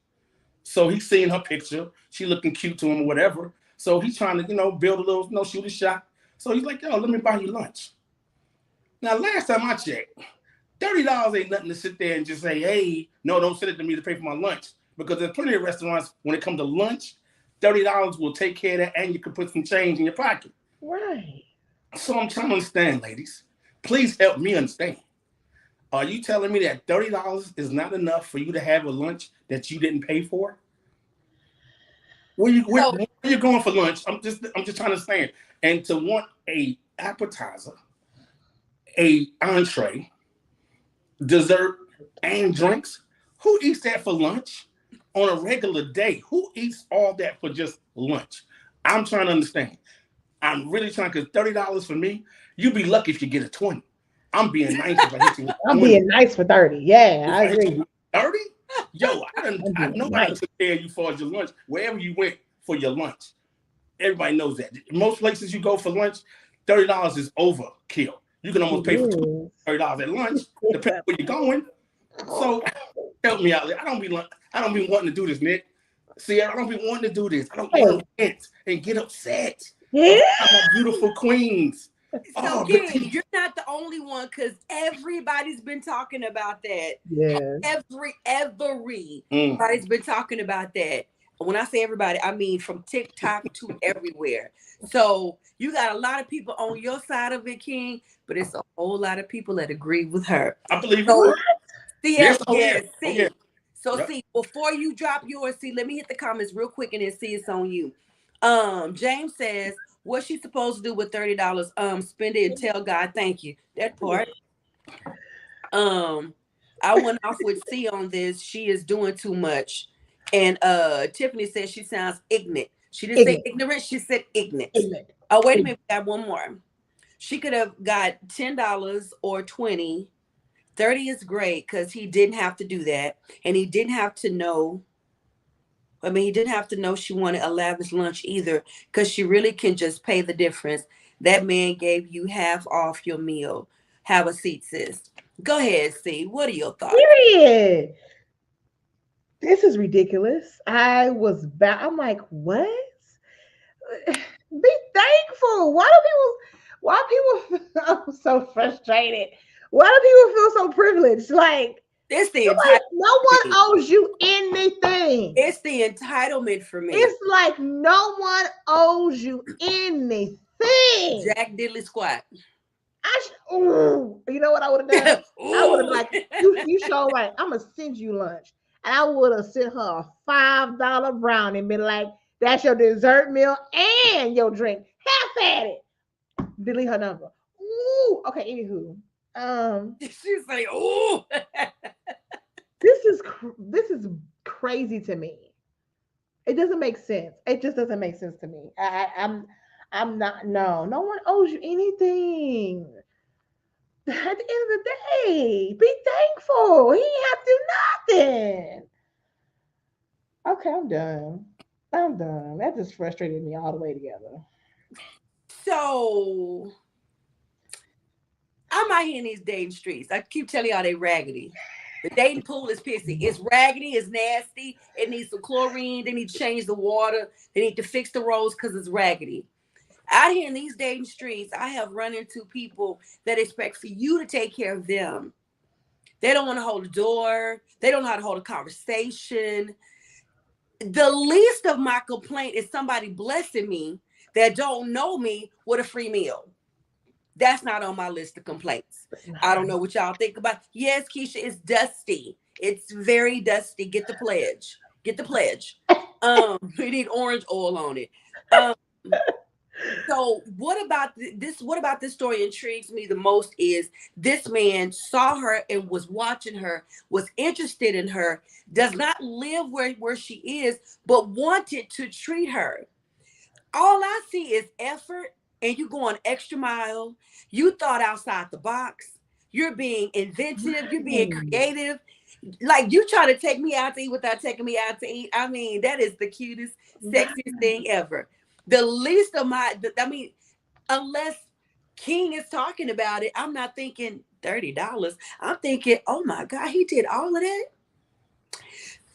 So he's seeing her picture. She looking cute to him or whatever. So he's trying to, build a little, shoot a shot. So he's like, yo, let me buy you lunch. Now, last time I checked, $30 ain't nothing to sit there and just say, hey, no, don't send it to me to pay for my lunch. Because there's plenty of restaurants, when it comes to lunch, $30 will take care of that and you can put some change in your pocket. Right. So I'm trying to understand, ladies. Please help me understand. Are you telling me that $30 is not enough for you to have a lunch that you didn't pay for? Where you going for lunch? I'm just trying to understand. And to want a appetizer, a entree, dessert, and drinks, who eats that for lunch on a regular day? Who eats all that for just lunch? I'm trying to understand. I'm really trying, because $30 for me, you'd be lucky if you get a 20. I'm being nice if I hit you with 20. I'm being nice for 30. Yeah, I agree. 30? Yo, I know how to nice. prepare you for your lunch wherever you went for your lunch. Everybody knows that. Most places you go for lunch, $30 is overkill. You can almost pay for $30 at lunch, depending where you're going. So help me out. I don't be wanting to do this, Nick. Cierra, I don't be wanting to do this. I don't want to vent and get upset. Yeah. My beautiful queens. So, King, you're not the only one, because everybody's been talking about that. Yeah. Everybody's been talking about that. When I say everybody, I mean from TikTok to everywhere. So you got a lot of people on your side of it, King, but it's a whole lot of people that agree with her. I believe so. See, before you drop yours, let me hit the comments real quick and then see it's on you. James says, what's she supposed to do with $30? Spend it and tell God thank you. That part. I went off with C on this. She is doing too much. And Tiffany says she sounds ignorant. She didn't say ignorant, she said ignorant. Oh, wait a minute, we got one more. She could have got $10 or $20. 30 is great because he didn't have to do that. And he didn't have to know. He didn't have to know she wanted a lavish lunch either, because she really can just pay the difference. That man gave you half off your meal. Have a seat, sis. Go ahead, C. What are your thoughts? Period. This is ridiculous. I'm like, what? Be thankful. Why people I'm so frustrated. Why do people feel so privileged? Like, it's no one owes you anything. It's the entitlement for me. It's like no one owes you anything. Jack diddly squat. You know what I would have done? I would have like, you show right. I'm gonna send you lunch. And I would have sent her a $5 brownie and been like, that's your dessert meal and your drink. Half at it. Delete her number. Ooh. Okay, anywho. She's like, ooh. This is crazy to me. It doesn't make sense. It just doesn't make sense to me. I'm not, no one owes you anything. At the end of the day, be thankful. He didn't have to do nothing. Okay, I'm done. That just frustrated me all the way together. So I'm out here in these dating streets. I keep telling y'all they raggedy. The dating pool is pissy. It's raggedy. It's nasty. It needs some chlorine. They need to change the water. They need to fix the roads because it's raggedy. Out here in these dating streets, I have run into people that expect for you to take care of them. They don't want to hold a door. They don't know how to hold a conversation. The least of my complaint is somebody blessing me that don't know me with a free meal. That's not on my list of complaints. I don't know what y'all think about. Yes, Keisha, it's dusty. It's very dusty. Get the pledge. Get the pledge. We need orange oil on it. Um, so what about this? What about this story intrigues me the most is this man saw her and was watching her, was interested in her, does not live where she is, but wanted to treat her. All I see is effort, and you going extra mile. You thought outside the box. You're being inventive. You're being creative. Like you try to take me out to eat without taking me out to eat. I mean, that is the cutest, sexiest thing ever. The least of unless King is talking about it, I'm not thinking $30. I'm thinking, oh my God, he did all of that.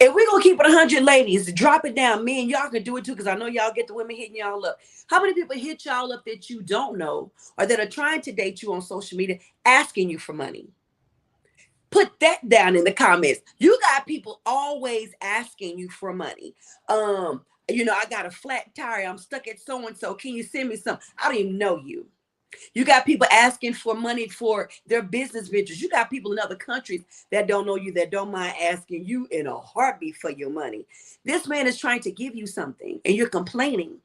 If we're gonna keep it 100 ladies, drop it down. Me and y'all can do it too, because I know y'all get the women hitting y'all up. How many people hit y'all up that you don't know or that are trying to date you on social media asking you for money? Put that down in the comments. You got people always asking you for money. I got a flat tire. I'm stuck at so-and-so. Can you send me some? I don't even know you. You got people asking for money for their business ventures. You got people in other countries that don't know you, that don't mind asking you in a heartbeat for your money. This man is trying to give you something and you're complaining.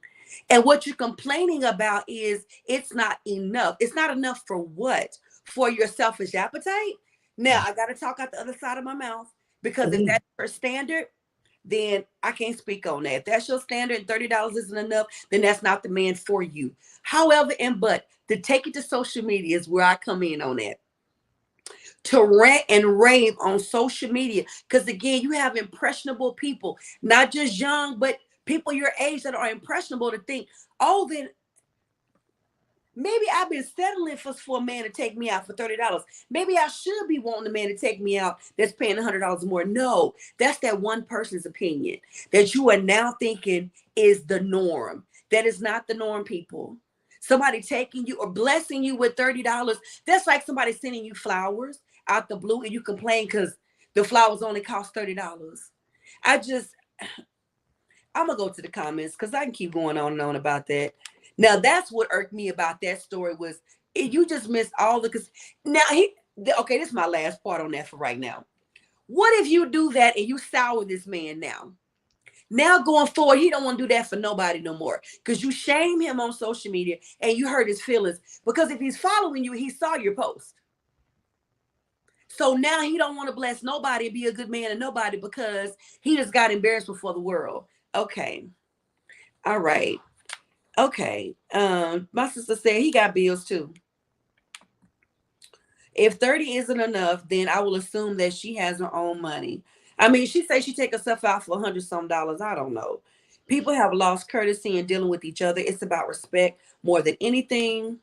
And what you're complaining about is it's not enough. It's not enough for what? For your selfish appetite? Now, I got to talk out the other side of my mouth because if that's your standard, then I can't speak on that. If that's your standard and $30 isn't enough, then that's not the man for you. However, but to take it to social media is where I come in on that. To rant and rave on social media. Because again, you have impressionable people, not just young, but people your age that are impressionable to think, oh, then maybe I've been settling for a man to take me out for $30. Maybe I should be wanting a man to take me out that's paying $100 more. No, that's that one person's opinion that you are now thinking is the norm. That is not the norm, people. Somebody taking you or blessing you with $30. That's like somebody sending you flowers out the blue and you complain because the flowers only cost $30. I'm going to go to the comments because I can keep going on and on about that. Now, that's what irked me about that story was you just missed all the, okay, this is my last part on that for right now. What if you do that and you sour this man now? Now going forward, he don't want to do that for nobody no more because you shame him on social media and you hurt his feelings because if he's following you, he saw your post. So now he don't want to bless nobody and be a good man to nobody because he just got embarrassed before the world. Okay. All right. Okay. My sister said he got bills too. If 30 isn't enough, then I will assume that she has her own money. I mean, she says she take herself out for $100 some. I don't know. People have lost courtesy in dealing with each other. It's about respect more than anything.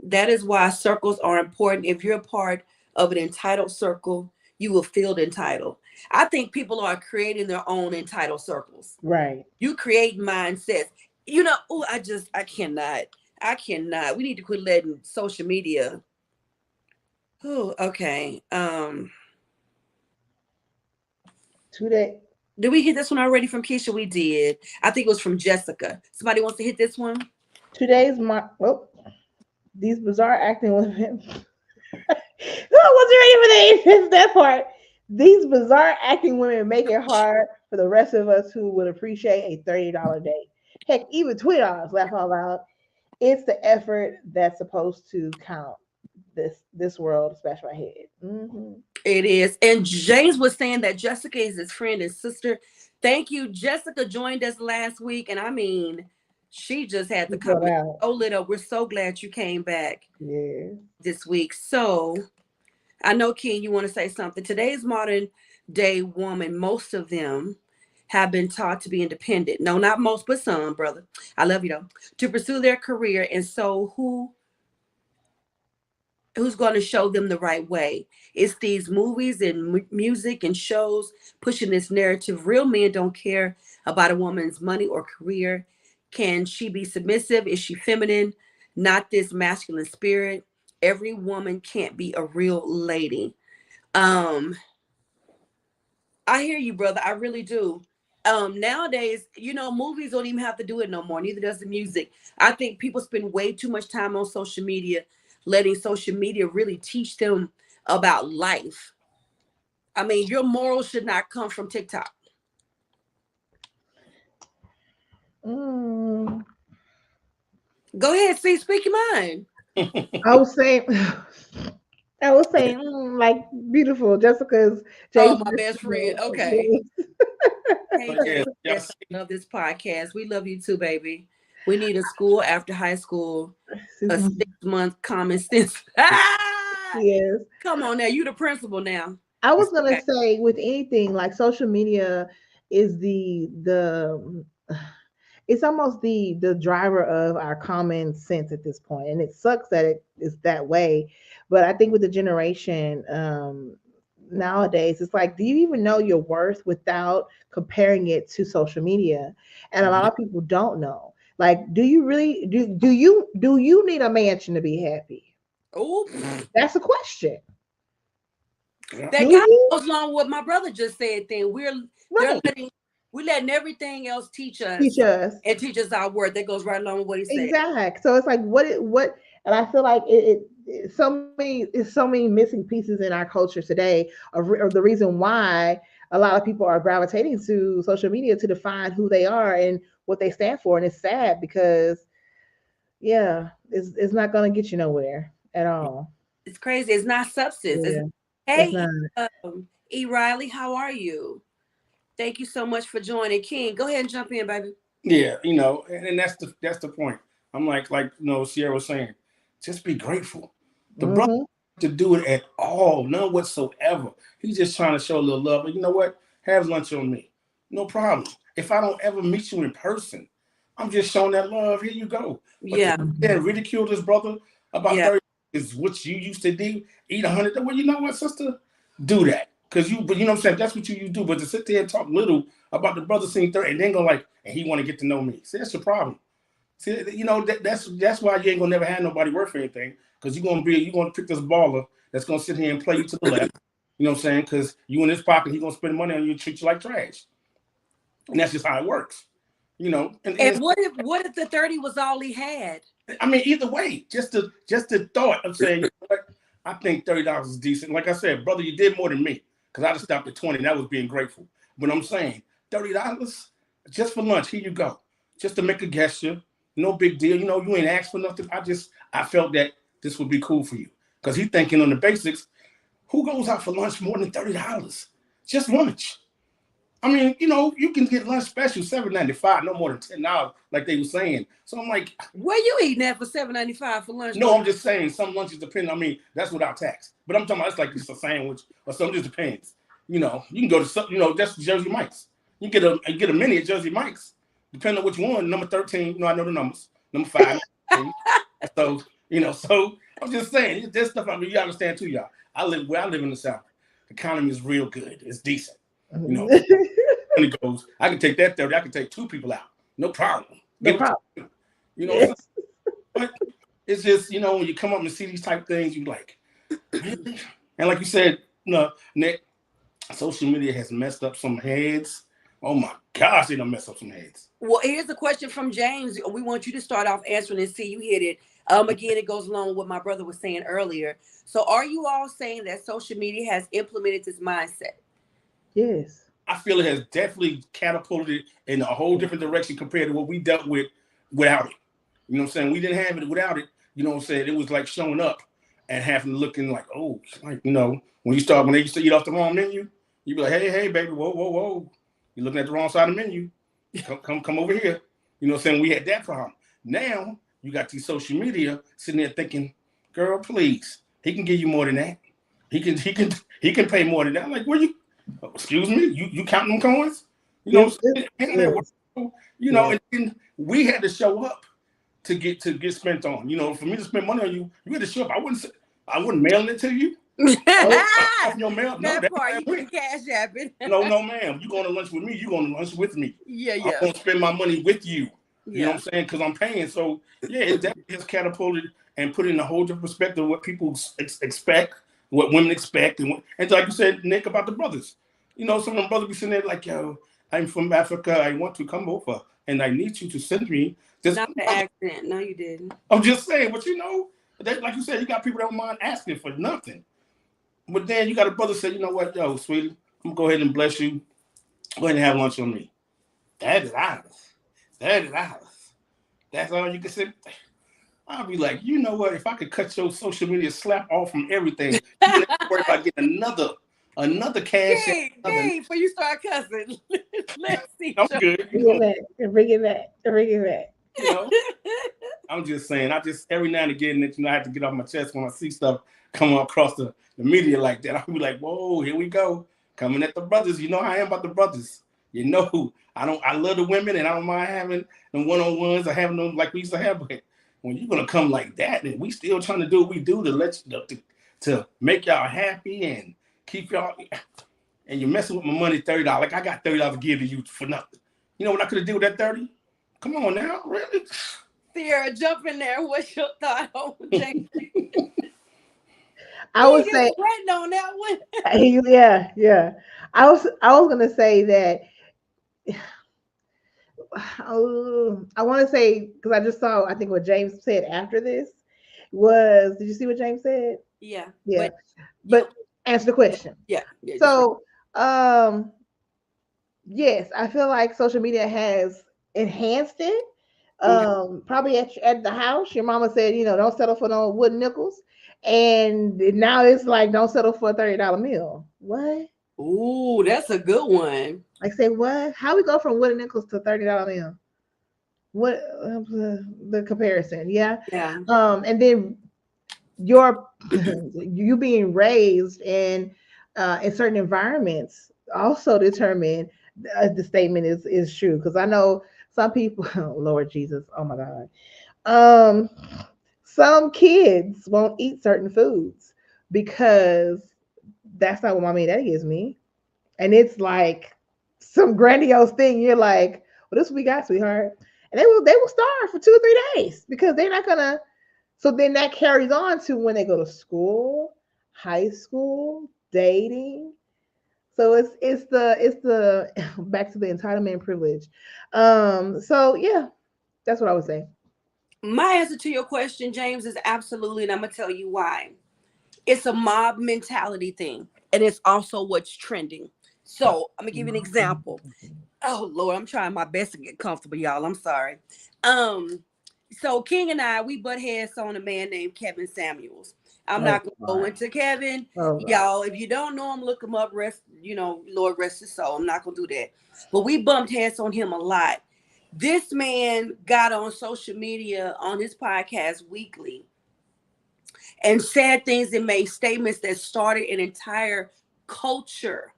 That is why circles are important. If you're a part of an entitled circle, you will feel entitled. I think people are creating their own entitled circles. Right. You create mindsets. I cannot. We need to quit letting social media. Oh, okay. Today. Did we hit this one already from Keisha? We did. I think it was from Jessica. Somebody wants to hit this one? These bizarre acting women. I wasn't ready for that part. These bizarre acting women make it hard for the rest of us who would appreciate a $30 date. Heck, even $20, laugh out loud. It's the effort that's supposed to count. This world, scratch my head. Mm-hmm. It is. And James was saying that Jessica is his friend and sister. Thank you. Jessica joined us last week. And I mean, she just had the comment. Oh, little, we're so glad you came back this week. So I know, Ken, you want to say something. Today's modern day woman, most of them have been taught to be independent. No, not most, but some, brother. I love you though. To pursue their career. And so who's going to show them the right way? It's these movies and music and shows pushing this narrative. Real men don't care about a woman's money or career. Can she be submissive? Is she feminine? Not this masculine spirit. Every woman can't be a real lady. Um, I hear you, brother. I really do. Nowadays, movies don't even have to do it no more. Neither does the music. I think people spend way too much time on social media, letting social media really teach them about life. I mean, your morals should not come from TikTok. Mm, Go ahead, see, speak your mind. I was saying, like beautiful Jessica's Oh, Jason. my best friend. Okay. Hey, Yeah, Jess, I love this podcast. We love you too, baby. We need a school after high school, a 6-month common sense. Yes. Come on now, you the principal now. I was gonna say with anything like social media is the it's almost the driver of our common sense at this point, and it sucks that it is that way. But I think with the generation nowadays, it's like, do you even know your worth without comparing it to social media? And a lot of people don't know. Like, do you really do you need a mansion to be happy? Oh, That's a question. that Do kind you? of goes along with what my brother just said. Then Right. we're letting everything else teach us Teach us. and teach us our worth. That goes right along with what he said. Exact. So it's like what, and I feel like it's so many missing pieces in our culture today of the reason why a lot of people are gravitating to social media to define who they are and what they stand for, and it's sad because yeah, it's not going to get you nowhere at all. It's crazy. It's not substance. Yeah, it's Hey, not. E. Riley, how are you? Thank you so much for joining. King, go ahead and jump in, baby. Yeah, and that's the point. I'm like Cierra was saying, just be grateful. The brother Hmm. to do it at all, none whatsoever. He's just trying to show a little love. But you know what? Have lunch on me, no problem. If I don't ever meet you in person, I'm just showing that love. Here you go. But Yeah, to ridicule this brother about yeah. 30 is what you used to do. Eat 100. Well, you know what, sister? Do that. But you know what I'm saying? That's what you do. But to sit there and talk little about the brother seeing 30 and then go like, and he want to get to know me. See, that's your problem. See, that's why you ain't gonna never have nobody worth anything. Because you're gonna pick this baller that's gonna sit here and play you to the left. You know what I'm saying? Because you in his pocket, he gonna spend money on you and treat you like trash. And that's just how it works. And what if the 30 was all he had? I mean, either way, just the thought of saying, you know what, I think $30 is decent. Like I said, brother, you did more than me because I just stopped at 20. That was being grateful. But I'm saying $30 just for lunch. Here you go, just to make a gesture. No big deal. You ain't asked for nothing. I felt that this would be cool for you because he thinking on the basics. Who goes out for lunch more than $30? Just lunch. I mean, you can get lunch special $7.95, no more than $10, like they were saying. So I'm like, Where you eating at for $7.95 for lunch? no, I'm just saying some lunches depend. I mean, that's without tax. But I'm talking about it's like just a sandwich or something. Just depends. You can go to some, that's Jersey Mike's. You get a mini at Jersey Mike's, depending on which one. Number 13, I know the numbers. Number 5. So I'm just saying, there's stuff. I mean, you understand too, y'all. Where I live in the South. The economy is real good. It's decent. Money goes. I can take that 30. I can take 2 people out. No problem. No problem. Yes. But it's just, when you come up and see these type things, you like, really? And like you said, Nick, social media has messed up some heads. Oh my gosh, they done messed up some heads. Well, here's a question from James. We want you to start off answering and see you hit it. Again, it goes along with what my brother was saying earlier. So are you all saying that social media has implemented this mindset? Yes. I feel it has definitely catapulted in a whole different direction compared to what we dealt with without it. You know what I'm saying? We didn't have it without it. You know what I'm saying? It was like showing up and having to looking like, when they used to eat off the wrong menu, you'd be like, hey, baby, whoa. You're looking at the wrong side of the menu. Come over here. You know what I'm saying? We had that problem. Now you got these social media sitting there thinking, girl, please, he can give you more than that. He can pay more than that. I'm like, excuse me, you counting them coins? You know, Yes. you know, and then we had to show up to get spent on. You know, for me to spend money on you, you had to show up. I wouldn't mail it to you. Off your mail. No, that part you can cash app it. No, ma'am. You going to lunch with me? You going to lunch with me? Yeah. I'm going to spend my money with you. Yeah. You know what I'm saying? Because I'm paying. So yeah, it definitely has catapulted and put in a whole different perspective of what people expect, what women expect, and like you said, Nick, about the brothers. You know, some of them brothers be sitting there like, yo, I'm from Africa. I want to come over, and I need you to send me this. Not the accent. No, you didn't. I'm just saying, but you know, like you said, you got people that don't mind asking for nothing. But then you got a brother say, you know what, yo, sweetie, I'm gonna go ahead and bless you. Go ahead and have lunch on me. That is ours. That's all you can say. I'll be like, you know what? If I could cut your social media slap off from everything, you don't have to worry about getting another cash. Hey, before you start cussing. Let's see. I'm good. Bring it back. You know, I'm just saying. Every now and again that I have to get off my chest when I see stuff come across the media like that. I'll be like, whoa, here we go, coming at the brothers. You know how I am about the brothers. You know, I love the women and I don't mind having them one-on-ones or having them like we used to have. But when you're gonna come like that, and we still trying to do what we do to make y'all happy and keep y'all, and you're messing with my money, $30. Like I got $30 to give to you for nothing. You know what I could have did with that 30? Come on now, really? Cierra, jump in there. What's your thought on James? I would say on that one. Yeah. I was gonna say that. I want to say, because I just saw, I think what James said after this was, did you see what James said? Yeah. But answer the question. Yeah. So, yes, I feel like social media has enhanced it. Probably at the house, your mama said, don't settle for no wooden nickels. And now it's like, don't settle for a $30 meal. What? Ooh, that's a good one. Like, say what? How we go from wooden nickels to $30 meal? What the comparison? Yeah. And then you being raised in certain environments also determine the statement is true. Because I know some people, oh, Lord Jesus, oh my God, some kids won't eat certain foods because that's not what mommy and daddy gives me, and it's like some grandiose thing. You're like, well, this is what we got, sweetheart, and they will starve for 2 or 3 days because they're not gonna. So then that carries on to when they go to school, high school, dating. So it's the back to the entitlement and privilege. So yeah, that's what I would say. My answer to your question, James, is absolutely, and I'm gonna tell you why. It's a mob mentality thing, and it's also what's trending. So I'm gonna give you an example. Oh Lord, I'm trying my best to get comfortable, y'all. I'm sorry. So King and I, we butt heads on a man named Kevin Samuels. I'm not gonna go into Kevin. Y'all, if you don't know him, look him up. Lord rest his soul. I'm not gonna do that. But we bumped heads on him a lot. This man got on social media on his podcast weekly and said things and made statements that started an entire culture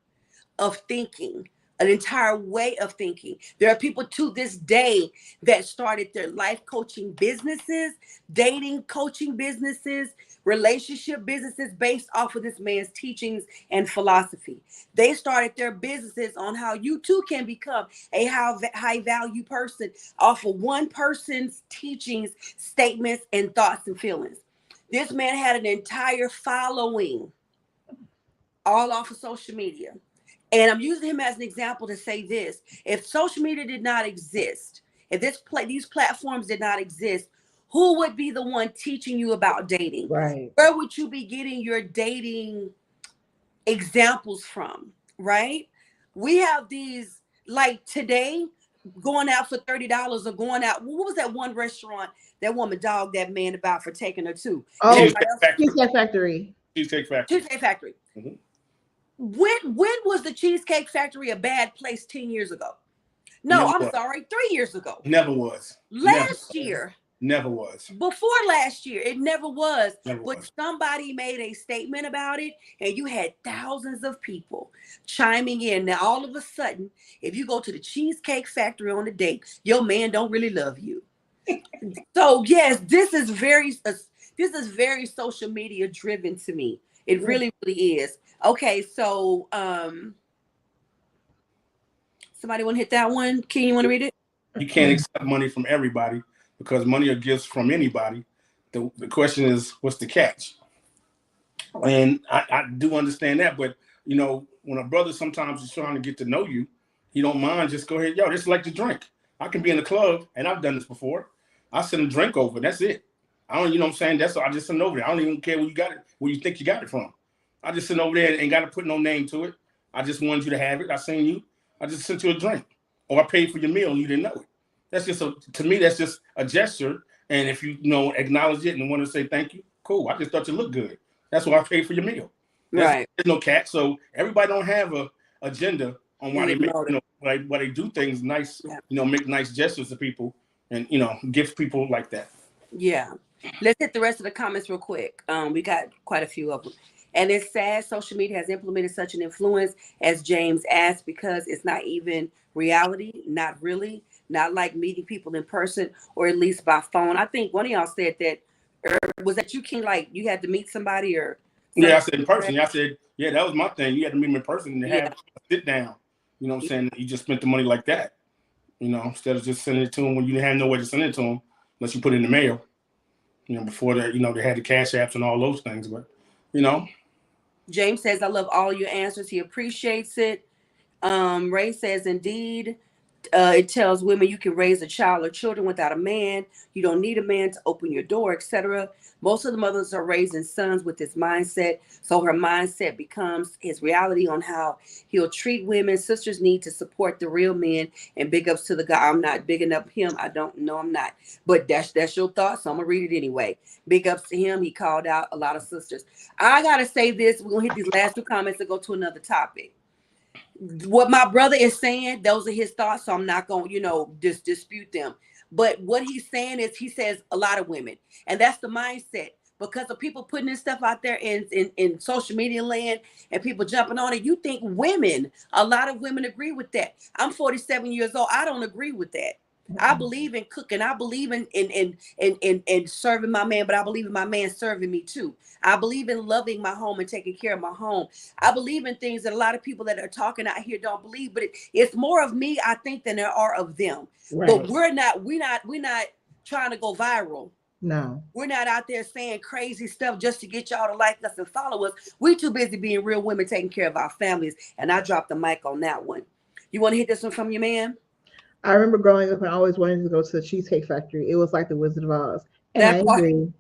of thinking, an entire way of thinking. There are people to this day that started their life coaching businesses, dating coaching businesses, relationship businesses based off of this man's teachings and philosophy. They started their businesses on how you too can become a high value person off of one person's teachings, statements, and thoughts and feelings. This man had an entire following all off of social media. And I'm using him as an example to say this. If social media did not exist, if these platforms did not exist, who would be the one teaching you about dating? Right. Where would you be getting your dating examples from? Right? We have these, like today, going out for $30 or going out. What was that one restaurant that woman dogged that man about for taking her to? Oh, Cheesecake Factory. Cheesecake Factory. Mm-hmm. When was the Cheesecake Factory a bad place 10 years ago? No, I'm sorry, 3 years ago. Never was. Last year, Never was. Before last year, it never was. Never But was. somebody made a statement about it, and you had thousands of people chiming in. Now, all of a sudden, if you go to the Cheesecake Factory on a date, your man don't really love you. So yes, this is very social media driven to me. It really, really is. Okay, so somebody want to hit that one? Ken, you want to read it? You can't accept money from everybody because money or gifts from anybody. The question is, what's the catch? And I do understand that, but you know, when a brother sometimes is trying to get to know you, he don't mind, just go ahead, yo, this is like the drink. I can be in the club, and I've done this before. I send a drink over, that's it. I don't, you know what I'm saying? That's all, I just send over there. I don't even care where you got it, where you think you got it from. I just send over there and ain't got to put no name to it. I just wanted you to have it. I seen you. I just sent you a drink. Or I paid for your meal and you didn't know it. That's just to me, that's just a gesture. And if you acknowledge it and want to say thank you, cool. I just thought you looked good. That's why I paid for your meal. There's no catch. So everybody don't have a agenda on why they make, why they do things nice, make nice gestures to people and, gift people like that. Yeah. Let's hit the rest of the comments real quick. We got quite a few of them. And it's sad social media has implemented such an influence, as James asked, because it's not even reality, not really, not like meeting people in person or at least by phone. I think one of y'all said that, was that you can, like, you had to meet somebody or something? Yeah, I said in person. I said, yeah, that was my thing. You had to meet them in person and have a sit down. You know what I'm saying? You just spent the money like that, instead of just sending it to them when you didn't have no way to send it to them unless you put it in the mail. Before that, they had the cash apps and all those things, but, James says, I love all your answers. He appreciates it. Ray says, indeed, it tells women you can raise a child or children without a man. You don't need a man to open your door, etc. Most of the mothers are raising sons with this mindset. So her mindset becomes his reality on how he'll treat women. Sisters need to support the real men, and big ups to the guy. I'm not bigging up him. I don't know. I'm not. But that's your thoughts. So I'm going to read it anyway. Big ups to him. He called out a lot of sisters. I got to say this. We're going to hit these last two comments and go to another topic. What my brother is saying, those are his thoughts, so I'm not going to dispute them. But what he's saying is, he says a lot of women, and that's the mindset, because of people putting this stuff out there in social media land and people jumping on it. You think a lot of women agree with that. I'm 47 years old. I don't agree with that. I believe in cooking. I believe in serving my man, but I believe in my man serving me too. I believe in loving my home and taking care of my home. I believe in things that a lot of people that are talking out here don't believe, but it's more of me, I think, than there are of them. Right. But we're not trying to go viral. No, we're not out there saying crazy stuff just to get y'all to like us and follow us. We too busy being real women, taking care of our families. And I dropped the mic on that one. You want to hit this one from your man? I remember growing up and always wanting to go to the Cheesecake Factory. It was like the Wizard of Oz. And I agree.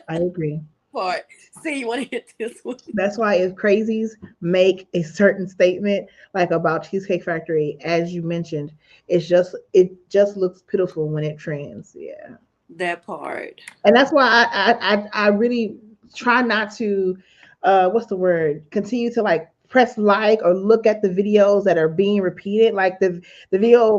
I agree. Part. See, you want to hit this one? That's why if crazies make a certain statement like about Cheesecake Factory, as you mentioned, it just looks pitiful when it trends. Yeah. That part. And that's why I really try not to continue to like press like or look at the videos that are being repeated, like the video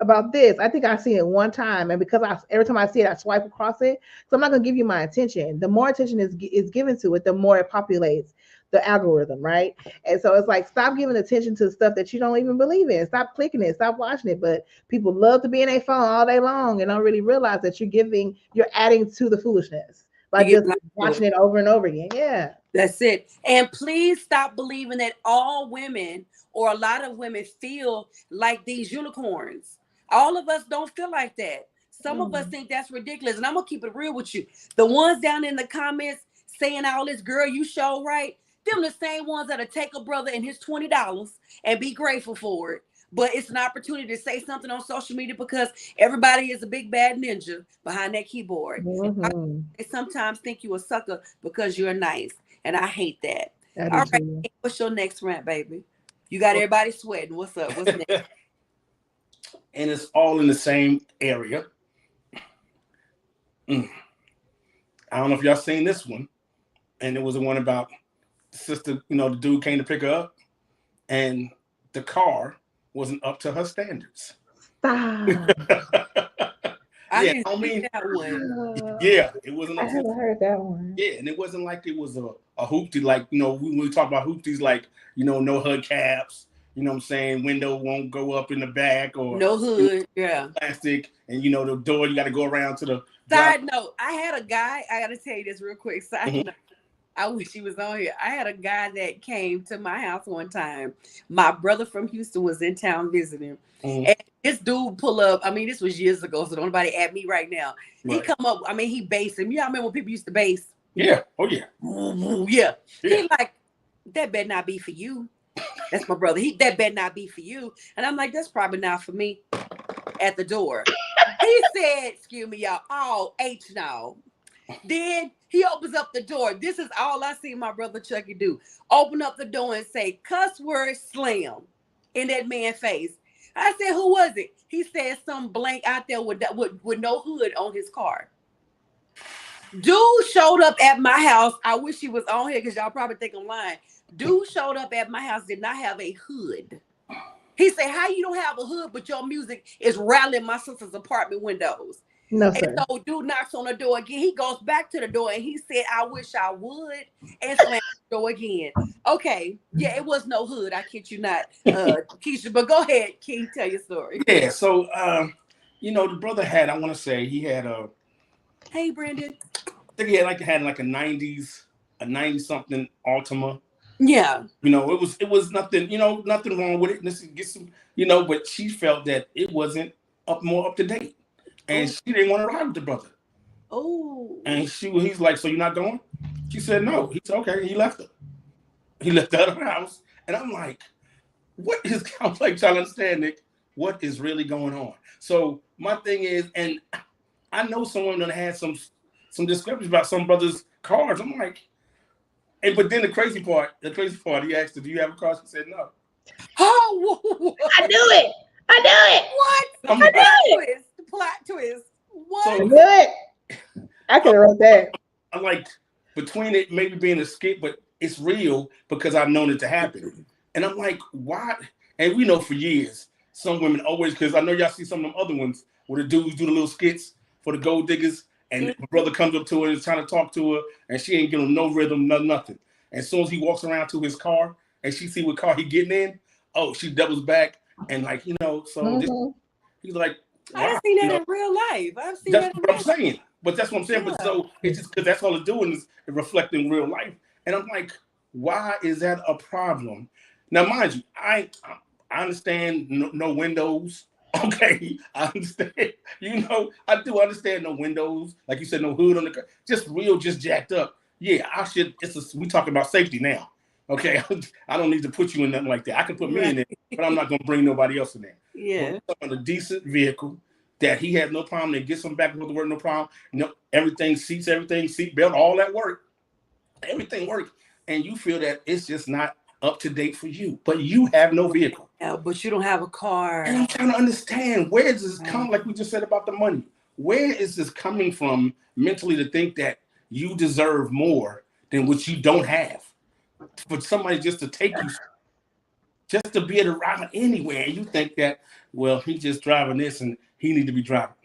about this. I think I've seen it one time, and because every time I see it, I swipe across it. So I'm not gonna give you my attention. The more attention is given to it, the more it populates the algorithm, right? And so it's like, stop giving attention to stuff that you don't even believe in. Stop clicking it, stop watching it. But people love to be in their phone all day long and don't really realize that you're adding to the foolishness by just watching it over and over again. Yeah. That's it. And please stop believing that all women or a lot of women feel like these unicorns. All of us don't feel like that. Some of us think that's ridiculous. And I'm going to keep it real with you. The ones down in the comments saying all this, girl, you show right. Them the same ones that'll take a brother and his $20 and be grateful for it. But it's an opportunity to say something on social media because everybody is a big bad ninja behind that keyboard. They sometimes think you a sucker because you're nice. And I hate that. All right. What's your next rant, baby? You got everybody sweating. What's up? What's next? And it's all in the same area. I don't know if y'all seen this one. And it was the one about the sister, the dude came to pick her up. And the car wasn't up to her standards. Stop. I Yeah, didn't I see mean, that one. yeah, it wasn't I until haven't heard that one. yeah, and it wasn't like it was a hoopty, like, when we talk about hoopties, like, no hood caps, you know what I'm saying? Window won't go up in the back or No hood. Yeah. plastic, and the door, you got to go around to the drive. Side note, I had a guy, I gotta tell you this real quick. Side Mhm. note. I wish he was on here. I had a guy that came to my house one time. My brother from Houston was in town visiting. Mhm. And this dude pull up. I mean, this was years ago, so don't nobody at me right now. He Right. come up, I mean, he based him. You know, I remember when people used to base. Yeah. Oh, yeah. Yeah. Yeah. He like, that better not be for you. That's my brother. That better not be for you. And I'm like, that's probably not for me. At the door. He said, excuse me, y'all, all H now. Then he opens up the door. This is all I see my brother Chucky do. Open up the door and say, cuss word slam in that man's face. I said, who was it? He said some blank out there with no hood on his car. Dude showed up at my house. I wish he was on here because y'all probably think I'm lying. Dude showed up at my house, did not have a hood. He said, how you don't have a hood, but your music is rattling my sister's apartment windows? No, And sir. so dude knocks on the door again. He goes back to the door and he said, I wish I would, and slammed the door again. Okay. Yeah, it was no hood. I kid you not, Keisha. But go ahead, King, tell your story. Yeah. So, the brother I want to say he had Hey, Brandon. I think he had like a 90 something Altima. Yeah. It was nothing, nothing wrong with it. This get some, but she felt that it wasn't more up to date. And she didn't want to ride with the brother. Oh. And he's like, so you're not going? She said no. He said, okay. He left her. He left the other house. And I'm like, I'm like trying to understand, Nick, what is really going on? So my thing is, and I know someone that had some discrepancies about some brothers' cars. I'm like, but then the crazy part, he asked her, do you have a car? She said no. Oh, I knew it. what? I'm like, The plot twist. What? I knew it. I could have wrote that. I'm like, between it maybe being a skit, but it's real because I've known it to happen. And I'm like, why? And we know for years, some women always, because I know y'all see some of them other ones where the dudes do the little skits for the gold diggers, and the brother comes up to her and is trying to talk to her, and she ain't giving him no rhythm, nothing. As soon as he walks around to his car and she see what car he getting in, oh, she doubles back and like, so he's like, wow, I've seen that in real life. I've seen that's that in what real I'm saying. But that's what I'm saying. Yeah. But so it's just because that's all it's doing is reflecting real life. And I'm like, why is that a problem? Now, mind you, I understand no windows. Okay, I understand. I do understand no windows. Like you said, no hood on the car. Just jacked up. Yeah, we talking about safety now. Okay, I don't need to put you in nothing like that. I can put me in there, but I'm not going to bring nobody else in there. Yeah. On a decent vehicle that he had no problem. They get some back and forth to work, no problem. Everything, seat belt, all that work. Everything worked. And you feel that it's just not up to date for you. But you have no vehicle. Yeah, but you don't have a car. And I'm trying to understand, where does this come, like we just said about the money? Where is this coming from mentally to think that you deserve more than what you don't have? For somebody just to take you, just to be able to ride anywhere, and you think that, well, he's just driving this and he need to be driving.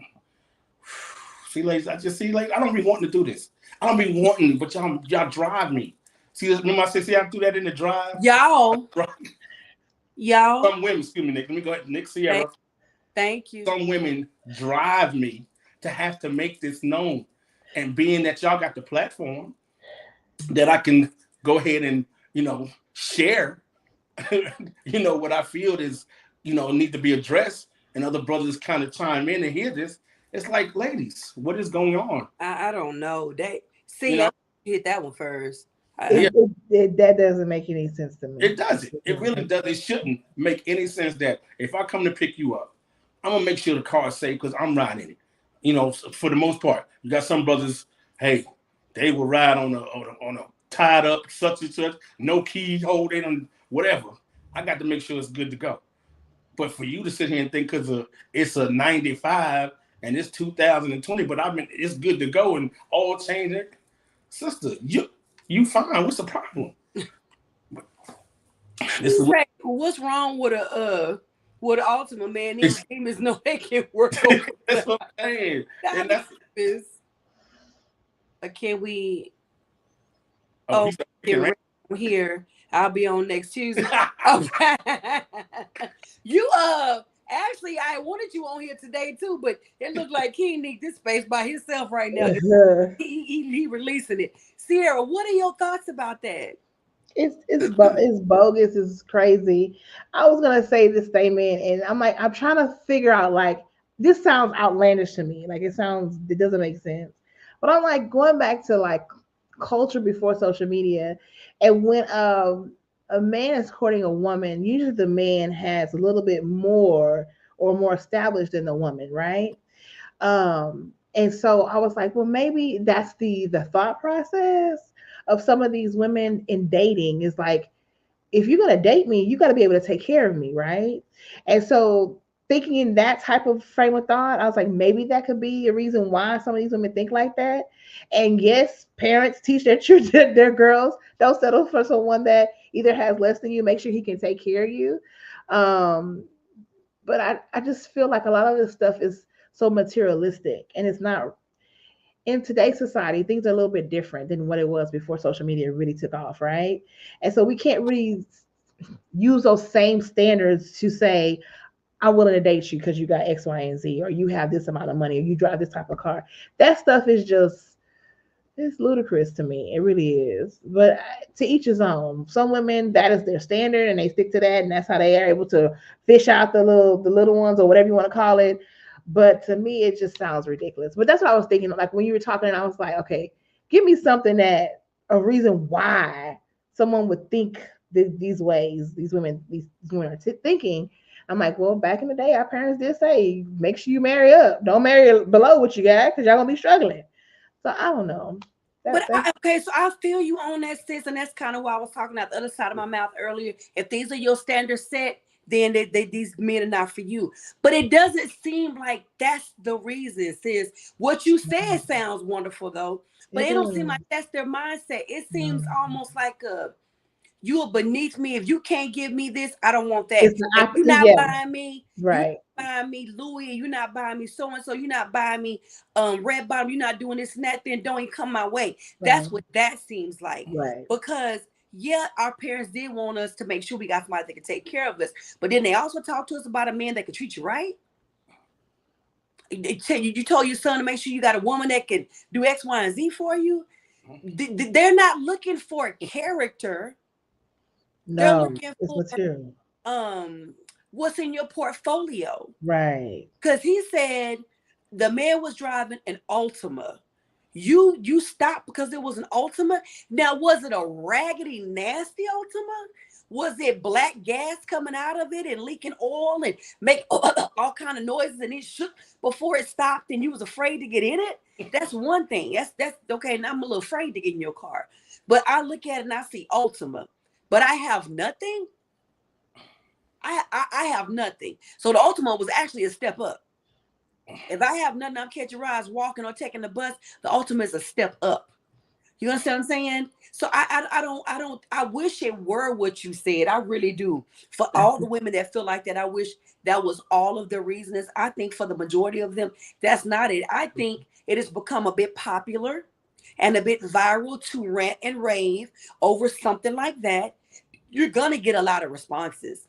See, ladies, I don't be wanting to do this. I don't be wanting, but y'all drive me. See, remember I said, I do that in the drive? Y'all. Some women, excuse me, Nick. Let me go ahead. Nick, Cierra. Thank you. Some women drive me to have to make this known. And being that y'all got the platform that I can go ahead and, share, what I feel is, need to be addressed, and other brothers kind of chime in and hear this. It's like, ladies, what is going on? I don't know. I hit that one first. That doesn't make any sense to me. It doesn't. It really does. It shouldn't make any sense that if I come to pick you up, I'm gonna make sure the car is safe because I'm riding it. For the most part, you got some brothers. Hey, they will ride on a tied up such and such, no key holding on whatever. I got to make sure it's good to go. But for you to sit here and think because it's a 95 and it's 2020, but it's good to go and all change it, sister, you fine. What's the problem? What's wrong with Well, the ultimate man, these demons know they can work over. That's what I'm saying. And that's can we? oh, Get here. I'll be on next Tuesday. Okay. You actually I wanted you on here today too, but it looked like he need this space by himself right now. He releasing it. Cierra, what are your thoughts about that? It's bogus. It's crazy. I was gonna say this statement, and I'm trying to figure out like this sounds outlandish to me. Like it doesn't make sense. But I'm like going back to like culture before social media, and when a man is courting a woman, usually the man has a little bit more or more established than the woman, right? And so I was like, well, maybe that's the thought process of some of these women in dating is like, if you're gonna date me, you got to be able to take care of me, right? And so thinking in that type of frame of thought, I was like, maybe that could be a reason why some of these women think like that. And yes, parents teach their children, their girls, don't settle for someone that either has less than you, make sure he can take care of you. But I just feel like a lot of this stuff is so materialistic, and it's not. In today's society, things are a little bit different than what it was before social media really took off, right? And so we can't really use those same standards to say, I'm willing to date you because you got X, Y, and Z, or you have this amount of money, or you drive this type of car. That stuff is just, it's ludicrous to me. It really is. But to each his own. Some women, that is their standard, and they stick to that, and that's how they are able to fish out the little ones, or whatever you want to call it. But to me, it just sounds ridiculous. But that's what I was thinking. Like when you were talking, I was like, okay, give me something a reason why someone would think these ways, these women are thinking. I'm like, well, back in the day, our parents did say, make sure you marry up. Don't marry below what you got because y'all going to be struggling. So I don't know. Okay, so I feel you on that, sis, and that's kind of why I was talking out the other side of my mouth earlier. If these are your standards set, then these men are not for you. But it doesn't seem like that's the reason, sis. What you said sounds wonderful, though, but it don't seem like that's their mindset. It seems almost like you are beneath me. If you can't give me this, I don't want that. If you're not buying me, right? You're not buying me Louis, you're not buying me so and so. You're not buying me Red Bottom. You're not doing this and that. Then don't even come my way. Right. That's what that seems like. Right. Because yeah, our parents did want us to make sure we got somebody that can take care of us. But then they also talked to us about a man that could treat you right. You told your son to make sure you got a woman that can do X, Y, and Z for you. They're not looking for character. No, they're looking for material. What's in your portfolio? Right. Because he said the man was driving an Altima. You stopped because it was an Altima. Now, was it a raggedy, nasty Altima? Was it black gas coming out of it and leaking oil and make all kind of noises and it shook before it stopped and you was afraid to get in it? That's one thing. That's okay. And I'm a little afraid to get in your car. But I look at it and I see Altima, but I have nothing. I have nothing. So the Altima was actually a step up. If I have nothing, I'm catching rides, walking or taking the bus. The Altima is a step up. You understand what I'm saying? So I wish it were what you said. I really do. For all the women that feel like that, I wish that was all of the reasons. I think for the majority of them, that's not it. I think it has become a bit popular and a bit viral to rant and rave over something like that. You're going to get a lot of responses.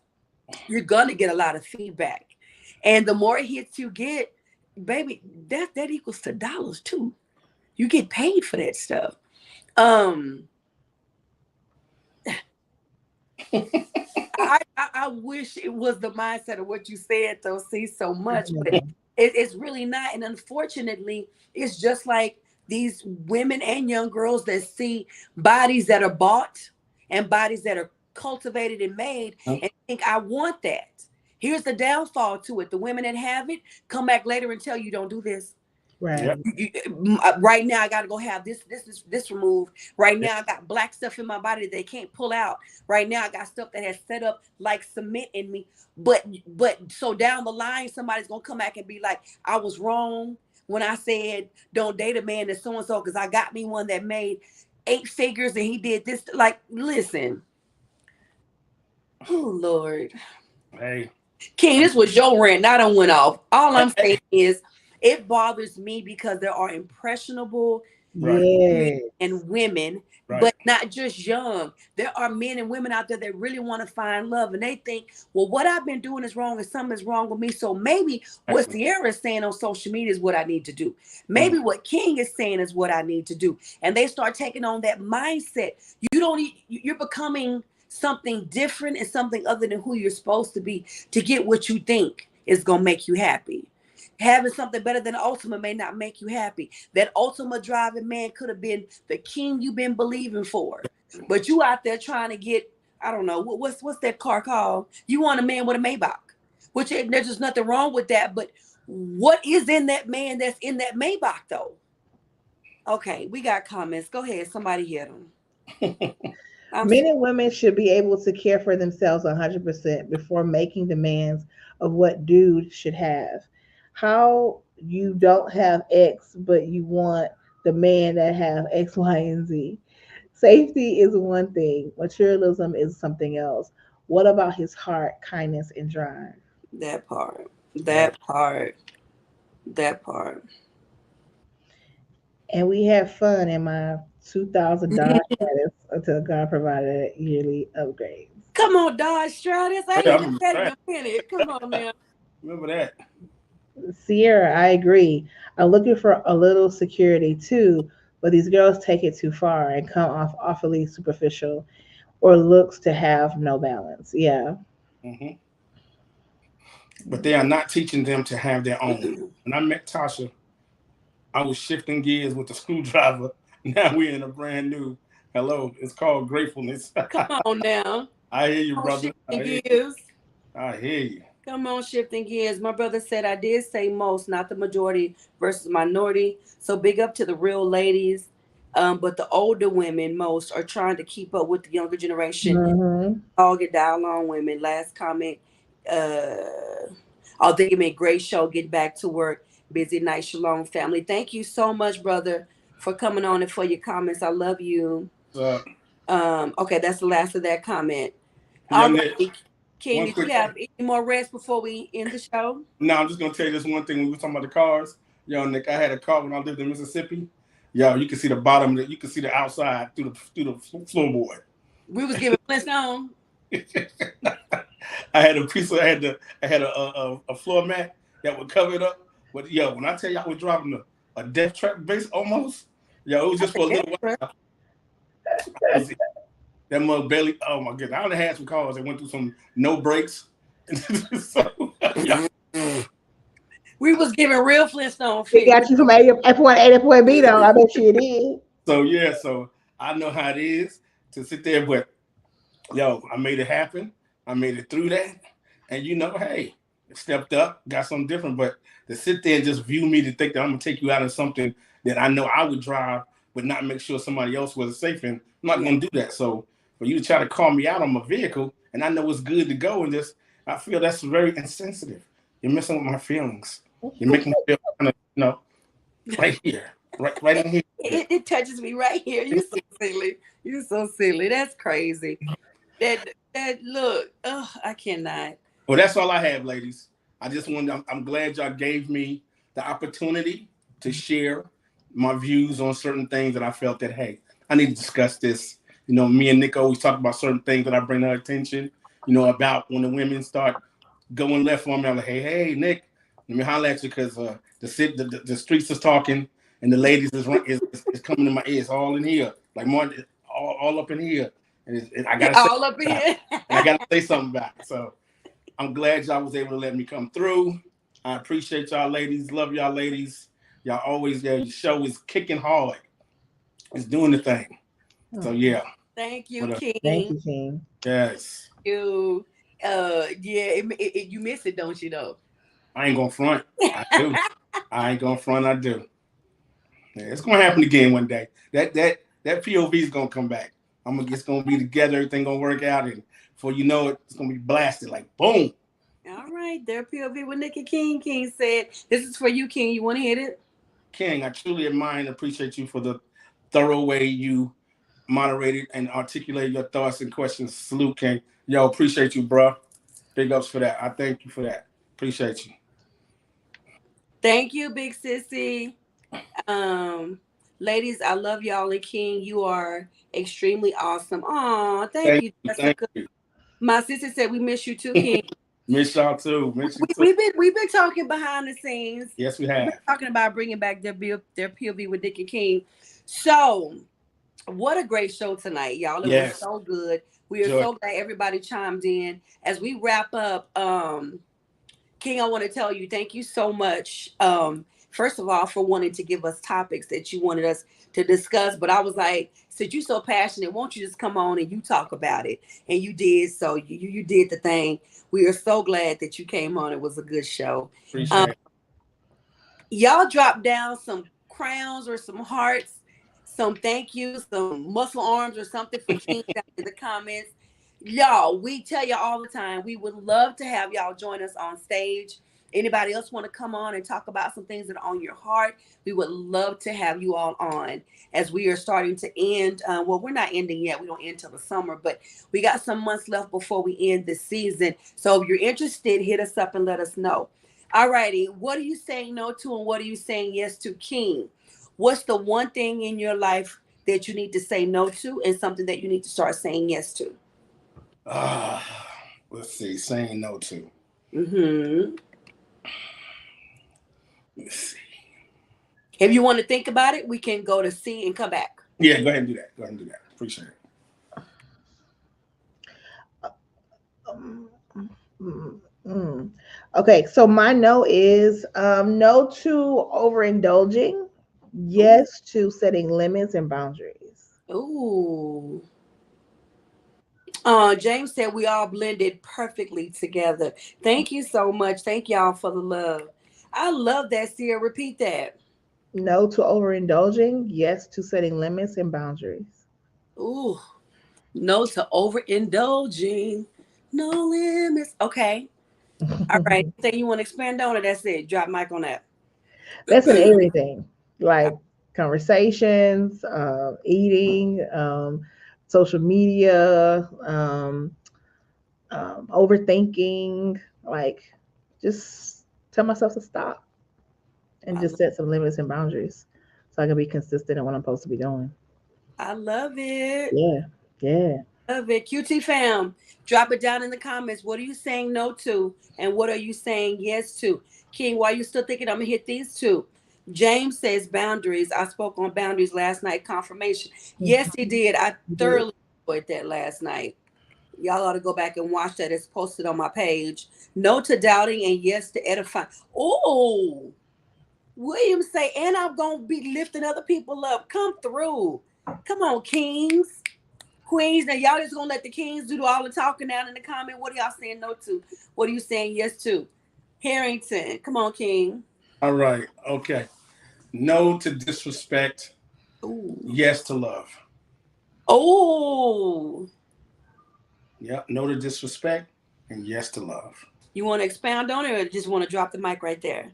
You're going to get a lot of feedback. And the more hits you get, baby, that equals to dollars too. You get paid for that stuff. I wish it was the mindset of what you said, though, see, so much, but it's really not. And unfortunately, it's just like these women and young girls that see bodies that are bought and bodies that are cultivated and made and think, I want that. Here's the downfall to it. The women that have it come back later and tell you, don't do this. Right. Right now, I got to go have this removed. Right now, I got black stuff in my body that they can't pull out. Right now, I got stuff that has set up like cement in me. But so down the line, somebody's going to come back and be like, I was wrong when I said, don't date a man that's so-and-so because I got me one that made 8 figures and he did this. Like, listen. Oh, Lord. Hey. King, this was your rant. I don't went off. All I'm saying is it bothers me because there are impressionable Right. men Yeah. and women, Right. but not just young. There are men and women out there that really want to find love, and they think, well, what I've been doing is wrong, and something is wrong with me. So maybe what Exactly. Cierra is saying on social media is what I need to do. Maybe what King is saying is what I need to do. And they start taking on that mindset. You don't. You're becoming something different and something other than who you're supposed to be to get what you think is gonna make you happy. Having something better than ultimate may not make you happy. That ultimate driving man could have been the king you've been believing for, but you out there trying to get, I don't know, what's that car called? You want a man with a Maybach, which there's just nothing wrong with that. But what is in that man that's in that Maybach though? Okay, we got comments. Go ahead, somebody hit them. I'm Men and women should be able to care for themselves 100% before making demands of what dude should have. How you don't have X, but you want the man that have X, Y, and Z. Safety is one thing. Materialism is something else. What about his heart, kindness, and drive? that part. Right. That part. That part. And we have fun in my 2000 Dodge status until God provided yearly upgrades. Come on, Dodge Stratus. I Yeah, I ain't heard remember that in that. a minute. Come on now. Remember that. Sierra, I agree. I'm looking for a little security too, but these girls take it too far and come off awfully superficial or looks to have no balance. Yeah. Hmm. But they are not teaching them to have their own. When I met Tasha, I was shifting gears with the screwdriver. Now we're in a brand new. Hello, it's called gratefulness. Come on now. I hear you, Come on, brother. I shifting hear you. gears. I hear you. Come on, shifting gears. My brother said I did say most, not the majority versus minority. So big up to the real ladies. But the older women, most, are trying to keep up with the younger generation. Hmm. All get down on women. Last comment. Uh, I'll think it made great show. Get back to work. Busy night, shalom, family. Thank you so much, brother, for coming on and for your comments. I love you. Uh, Okay, that's the last of that comment. All Young Nick, right, King, one did you quick. have any more rest before we end the show? Now I'm just gonna tell you this one thing. When we were talking about the cars, yo, Nick, I had a car when I lived in Mississippi. Yo, you can see the bottom. You can see the outside through the floorboard. We was giving Flintstone. I had a piece of. I had a floor mat that would cover it up. But yo, when I tell you I was driving a death trap base almost, yo, it was just for a little while. That mug barely. Oh my goodness! I only had some cars that went through some no brakes. So, yeah. We was giving real Flintstone It figures. got you from F1 A to point B though. I bet you it did. So yeah, so I know how it is to sit there, but yo, I made it happen. I made it through that, and hey, stepped up, got something different. But to sit there and just view me to think that I'm gonna take you out of something that I know I would drive, but not make sure somebody else was safe in, I'm not gonna do that. So for you to try to call me out on my vehicle, and I know it's good to go, and just I feel that's very insensitive. You're messing with my feelings. You're making me feel kind of, right here, right in here. It touches me right here. You so silly. You so silly. That's crazy. That look. Oh, I cannot. Well, that's all I have, ladies. I just wanted. I'm glad y'all gave me the opportunity to share my views on certain things that I felt that hey, I need to discuss this. Me and Nick always talk about certain things that I bring to her attention. About when the women start going left on me. I'm like, hey, Nick, let me holler at you because the streets is talking and the ladies is coming in my ears all in here, like more all up in here, and I gotta say, All up in here. and I gotta say something about it. So I'm glad y'all was able to let me come through. I appreciate y'all, ladies. Love y'all, ladies. Y'all always there. Your show is kicking hard. It's doing the thing. So yeah. Thank you, Thank King. you, King. Yes. You. Yeah. You miss it, don't you? Though. I ain't gonna front. I do. I ain't gonna front. I do. Yeah, it's gonna happen again one day. That POV is gonna come back. It's gonna be together. Everything gonna work out, and before you know it, it's gonna be blasted like boom. All right, there POV with Nick and King. King said, "This is for you, King. You want to hit it?" King, I truly admire and appreciate you for the thorough way you moderated and articulated your thoughts and questions. Salute, King. Yo, appreciate you, bro. Big ups for that. I thank you for that. Appreciate you. Thank you, big sissy. Ladies, I love y'all. And King, you are extremely awesome. Aw, thank Thank you, you. Thank Jessica. you. My sister said we miss you too, King. Miss y'all too. Miss you too. We've been talking behind the scenes. Yes, we We've been have. talking about bringing back their POV with Dick and King. So, what a great show tonight, y'all. It was Yes. so good. We are Joy. so glad everybody chimed in. As we wrap up, King, I want to tell you, thank you so much. First of all, for wanting to give us topics that you wanted us to discuss. But I was like, since you're so passionate, won't you just come on and you talk about it? And you did. So you did the thing. We are so glad that you came on. It was a good show. Appreciate it. Y'all drop down some crowns or some hearts, some thank yous, some muscle arms or something for King down in the comments. Y'all, we tell y'all all the time, we would love to have y'all join us on stage. Anybody else want to come on and talk about some things that are on your heart? We would love to have you all on as we are starting to end. Well, we're not ending yet. We don't end till the summer, but we got some months left before we end this season. So if you're interested, hit us up and let us know. All righty. What are you saying no to and what are you saying yes to, King? What's the one thing in your life that you need to say no to and something that you need to start saying yes to? Let's see. Saying no to. Mm-hmm. Let's see. If you want to think about it, we can go to C and come back. Yeah, go ahead and do that. Go ahead and do that. Appreciate it. Okay, so my no is no to overindulging, yes to setting limits and boundaries. Ooh. James said we all blended perfectly together. Thank you so much. Thank y'all for the love. I love that, Cierra. Repeat that. No to overindulging, yes to setting limits and boundaries. Ooh. No to overindulging. No limits. Okay. All right. Anything you want to expand on, or that's it? Drop mic on that. That's in everything, like conversations, eating, social media, overthinking. Like, just tell myself to stop and just set some limits and boundaries so I can be consistent in what I'm supposed to be doing. I love it. Yeah, yeah. Love it. QT fam, drop it down in the comments. What are you saying no to? And what are you saying yes to? King, while you're still thinking, I'm going to hit these two. James says boundaries. I spoke on boundaries last night. Confirmation. Yes, he did. I thoroughly enjoyed that last night. Y'all ought to go back and watch that. It's posted on my page. No to doubting and yes to edifying. Oh, William say, and I'm going to be lifting other people up. Come through. Come on, kings. Queens, now y'all just gonna let the kings do all the talking down in the comment. What are y'all saying no to? What are you saying yes to? Harrington, come on, King. All right. Okay. No to disrespect. Ooh. Yes to love. Oh. Yep. No to disrespect and yes to love. You want to expound on it or just want to drop the mic right there?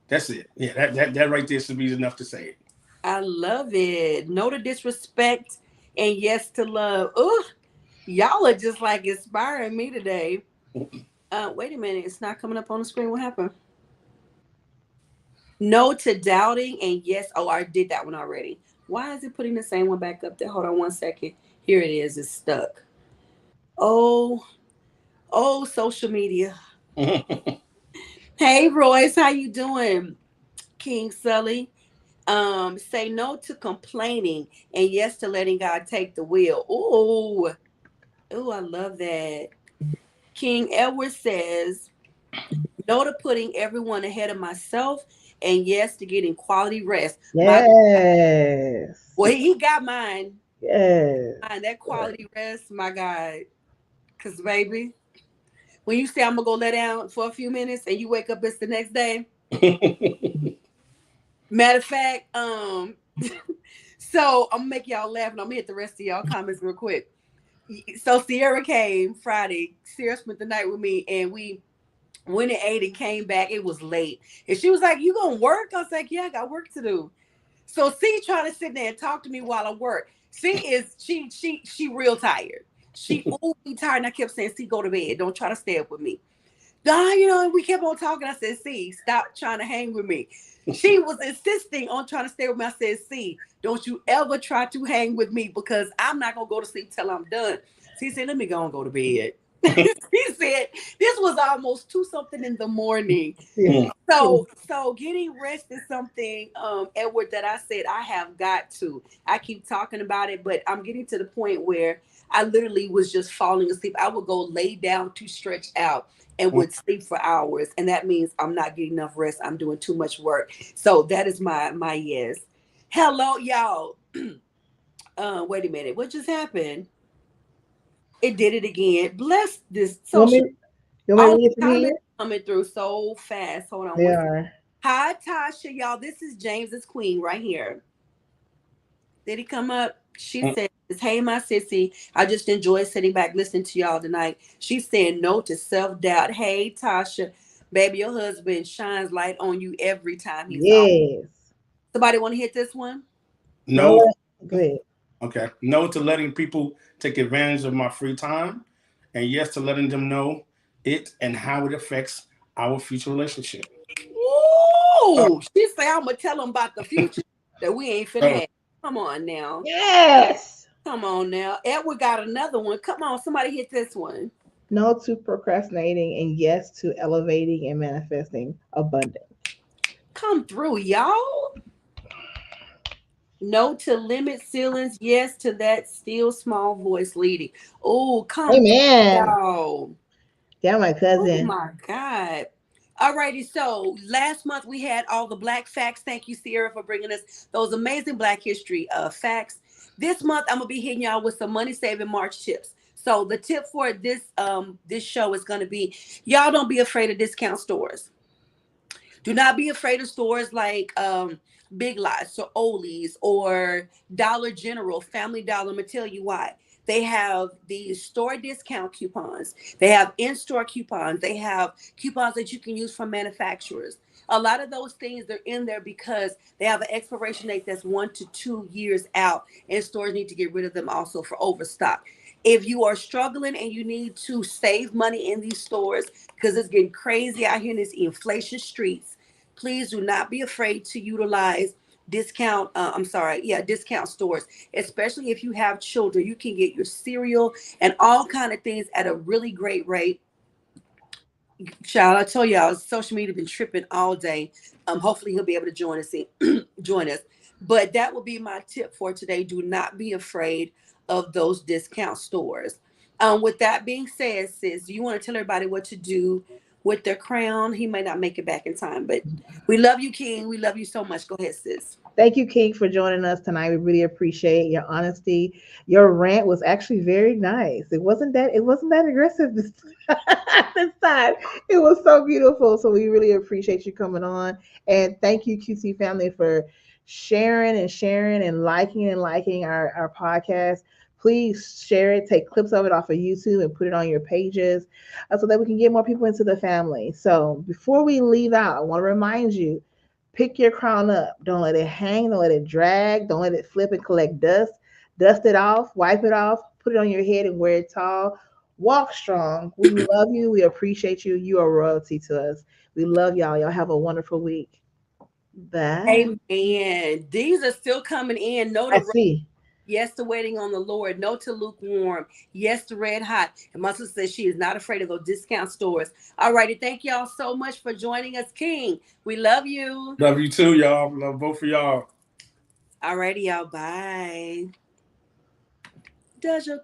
That's it. Yeah, that right there should be enough to say it. I love it. No to disrespect and yes to love. Ooh, y'all are just like inspiring me today. Wait a minute. It's not coming up on the screen. What happened? No to doubting and yes. Oh, I did that one already. Why is it putting the same one back up there? Hold on 1 second. Here it is. It's stuck. Oh, social media. Hey, Royce. How you doing? King Sully. Say no to complaining and yes to letting God take the wheel. Oh, I love that. King Edward says no to putting everyone ahead of myself and yes to getting quality rest. Yes. Well, he got mine. Yes. That quality rest, my God. Because, baby, when you say I'm going to go lay down for a few minutes and you wake up, it's the next day. Matter of fact, so I'm gonna make y'all laugh and I'm gonna hit the rest of y'all comments real quick. So Cierra came Friday. Cierra spent the night with me and we went and ate and came back. It was late. And she was like, "You gonna work?" I was like, "Yeah, I got work to do." So C trying to sit there and talk to me while I work. C is she real tired. She ooh, me tired. And I kept saying, see, go to bed. Don't try to stay up with me. Nah, we kept on talking. I said, see, stop trying to hang with me. She was insisting on trying to stay with me. I said, see, don't you ever try to hang with me because I'm not going to go to sleep till I'm done. She said, let me go and go to bed. He said, this was almost 2-something in the morning. Yeah. So getting rest is something, Edward, that I said I have got to. I keep talking about it, but I'm getting to the point where I literally was just falling asleep. I would go lay down to stretch out and would sleep for hours. And that means I'm not getting enough rest. I'm doing too much work. So that is my yes. Hello, y'all. Wait a minute. What just happened? It did it again. Bless this You want me, social. you want me All to the read it from here? comments coming through so fast. Hold on. They are. Hi, Tasha, y'all. This is James's queen right here. Did he come up? She says, hey, my sissy. I just enjoy sitting back listening to y'all tonight. She's saying no to self-doubt. Hey, Tasha, baby, your husband shines light on you every time he's on. Yes. Somebody want to hit this one? No. Go ahead. Okay. No to letting people take advantage of my free time. And yes to letting them know it and how it affects our future relationship. Ooh, she say I'm going to tell them about the future that we ain't finna have. Come on now. Yes. Come on now. Edward got another one. Come on, somebody hit this one. No to procrastinating and yes to elevating and manifesting abundance. Come through, y'all. No to limit ceilings. Yes to that still small voice leading. Oh, come Amen. through, y'all. Yeah, my Oh cousin. my God. Alrighty, so last month we had all the Black facts. Thank you, Cierra, for bringing us those amazing Black history facts. This month I'm gonna be hitting y'all with some money saving March tips. So the tip for this show is gonna be, y'all don't be afraid of discount stores. Do not be afraid of stores like Big Lots or Ollie's or Dollar General, Family Dollar. I'm going to tell you why. They have these store discount coupons. They have in-store coupons. They have coupons that you can use from manufacturers. A lot of those things, they're in there because they have an expiration date that's 1 to 2 years out, and stores need to get rid of them also for overstock. If you are struggling and you need to save money in these stores because it's getting crazy out here in these inflation streets, please do not be afraid to utilize discount stores, especially if you have children. You can get your cereal and all kind of things at a really great rate. Child, I told y'all, social media been tripping all day. Hopefully he'll be able to join us. But that will be my tip for today. Do not be afraid of those discount stores. With that being said, sis, you want to tell everybody what to do with their crown? He may not make it back in time, but we love you, King. We love you so much. Go ahead, sis. Thank you, King, for joining us tonight. We really appreciate your honesty. Your rant was actually very nice. It wasn't that aggressive this time. It was so beautiful. So we really appreciate you coming on. And thank you, QT family, for sharing and liking our podcast. Please share it, take clips of it off of YouTube and put it on your pages so that we can get more people into the family. So before we leave out, I want to remind you, pick your crown up. Don't let it hang. Don't let it drag. Don't let it flip and collect dust. Dust it off. Wipe it off. Put it on your head and wear it tall. Walk strong. We love you. We appreciate you. You are royalty to us. We love y'all. Y'all have a wonderful week. Bye. Amen. These are still coming in. I see. Yes to waiting on the Lord. No to lukewarm. Yes to red hot. And my sister says she is not afraid of those discount stores. All righty. Thank y'all so much for joining us, King. We love you. Love you too, y'all. Love both of y'all. All righty, y'all. Bye. Does your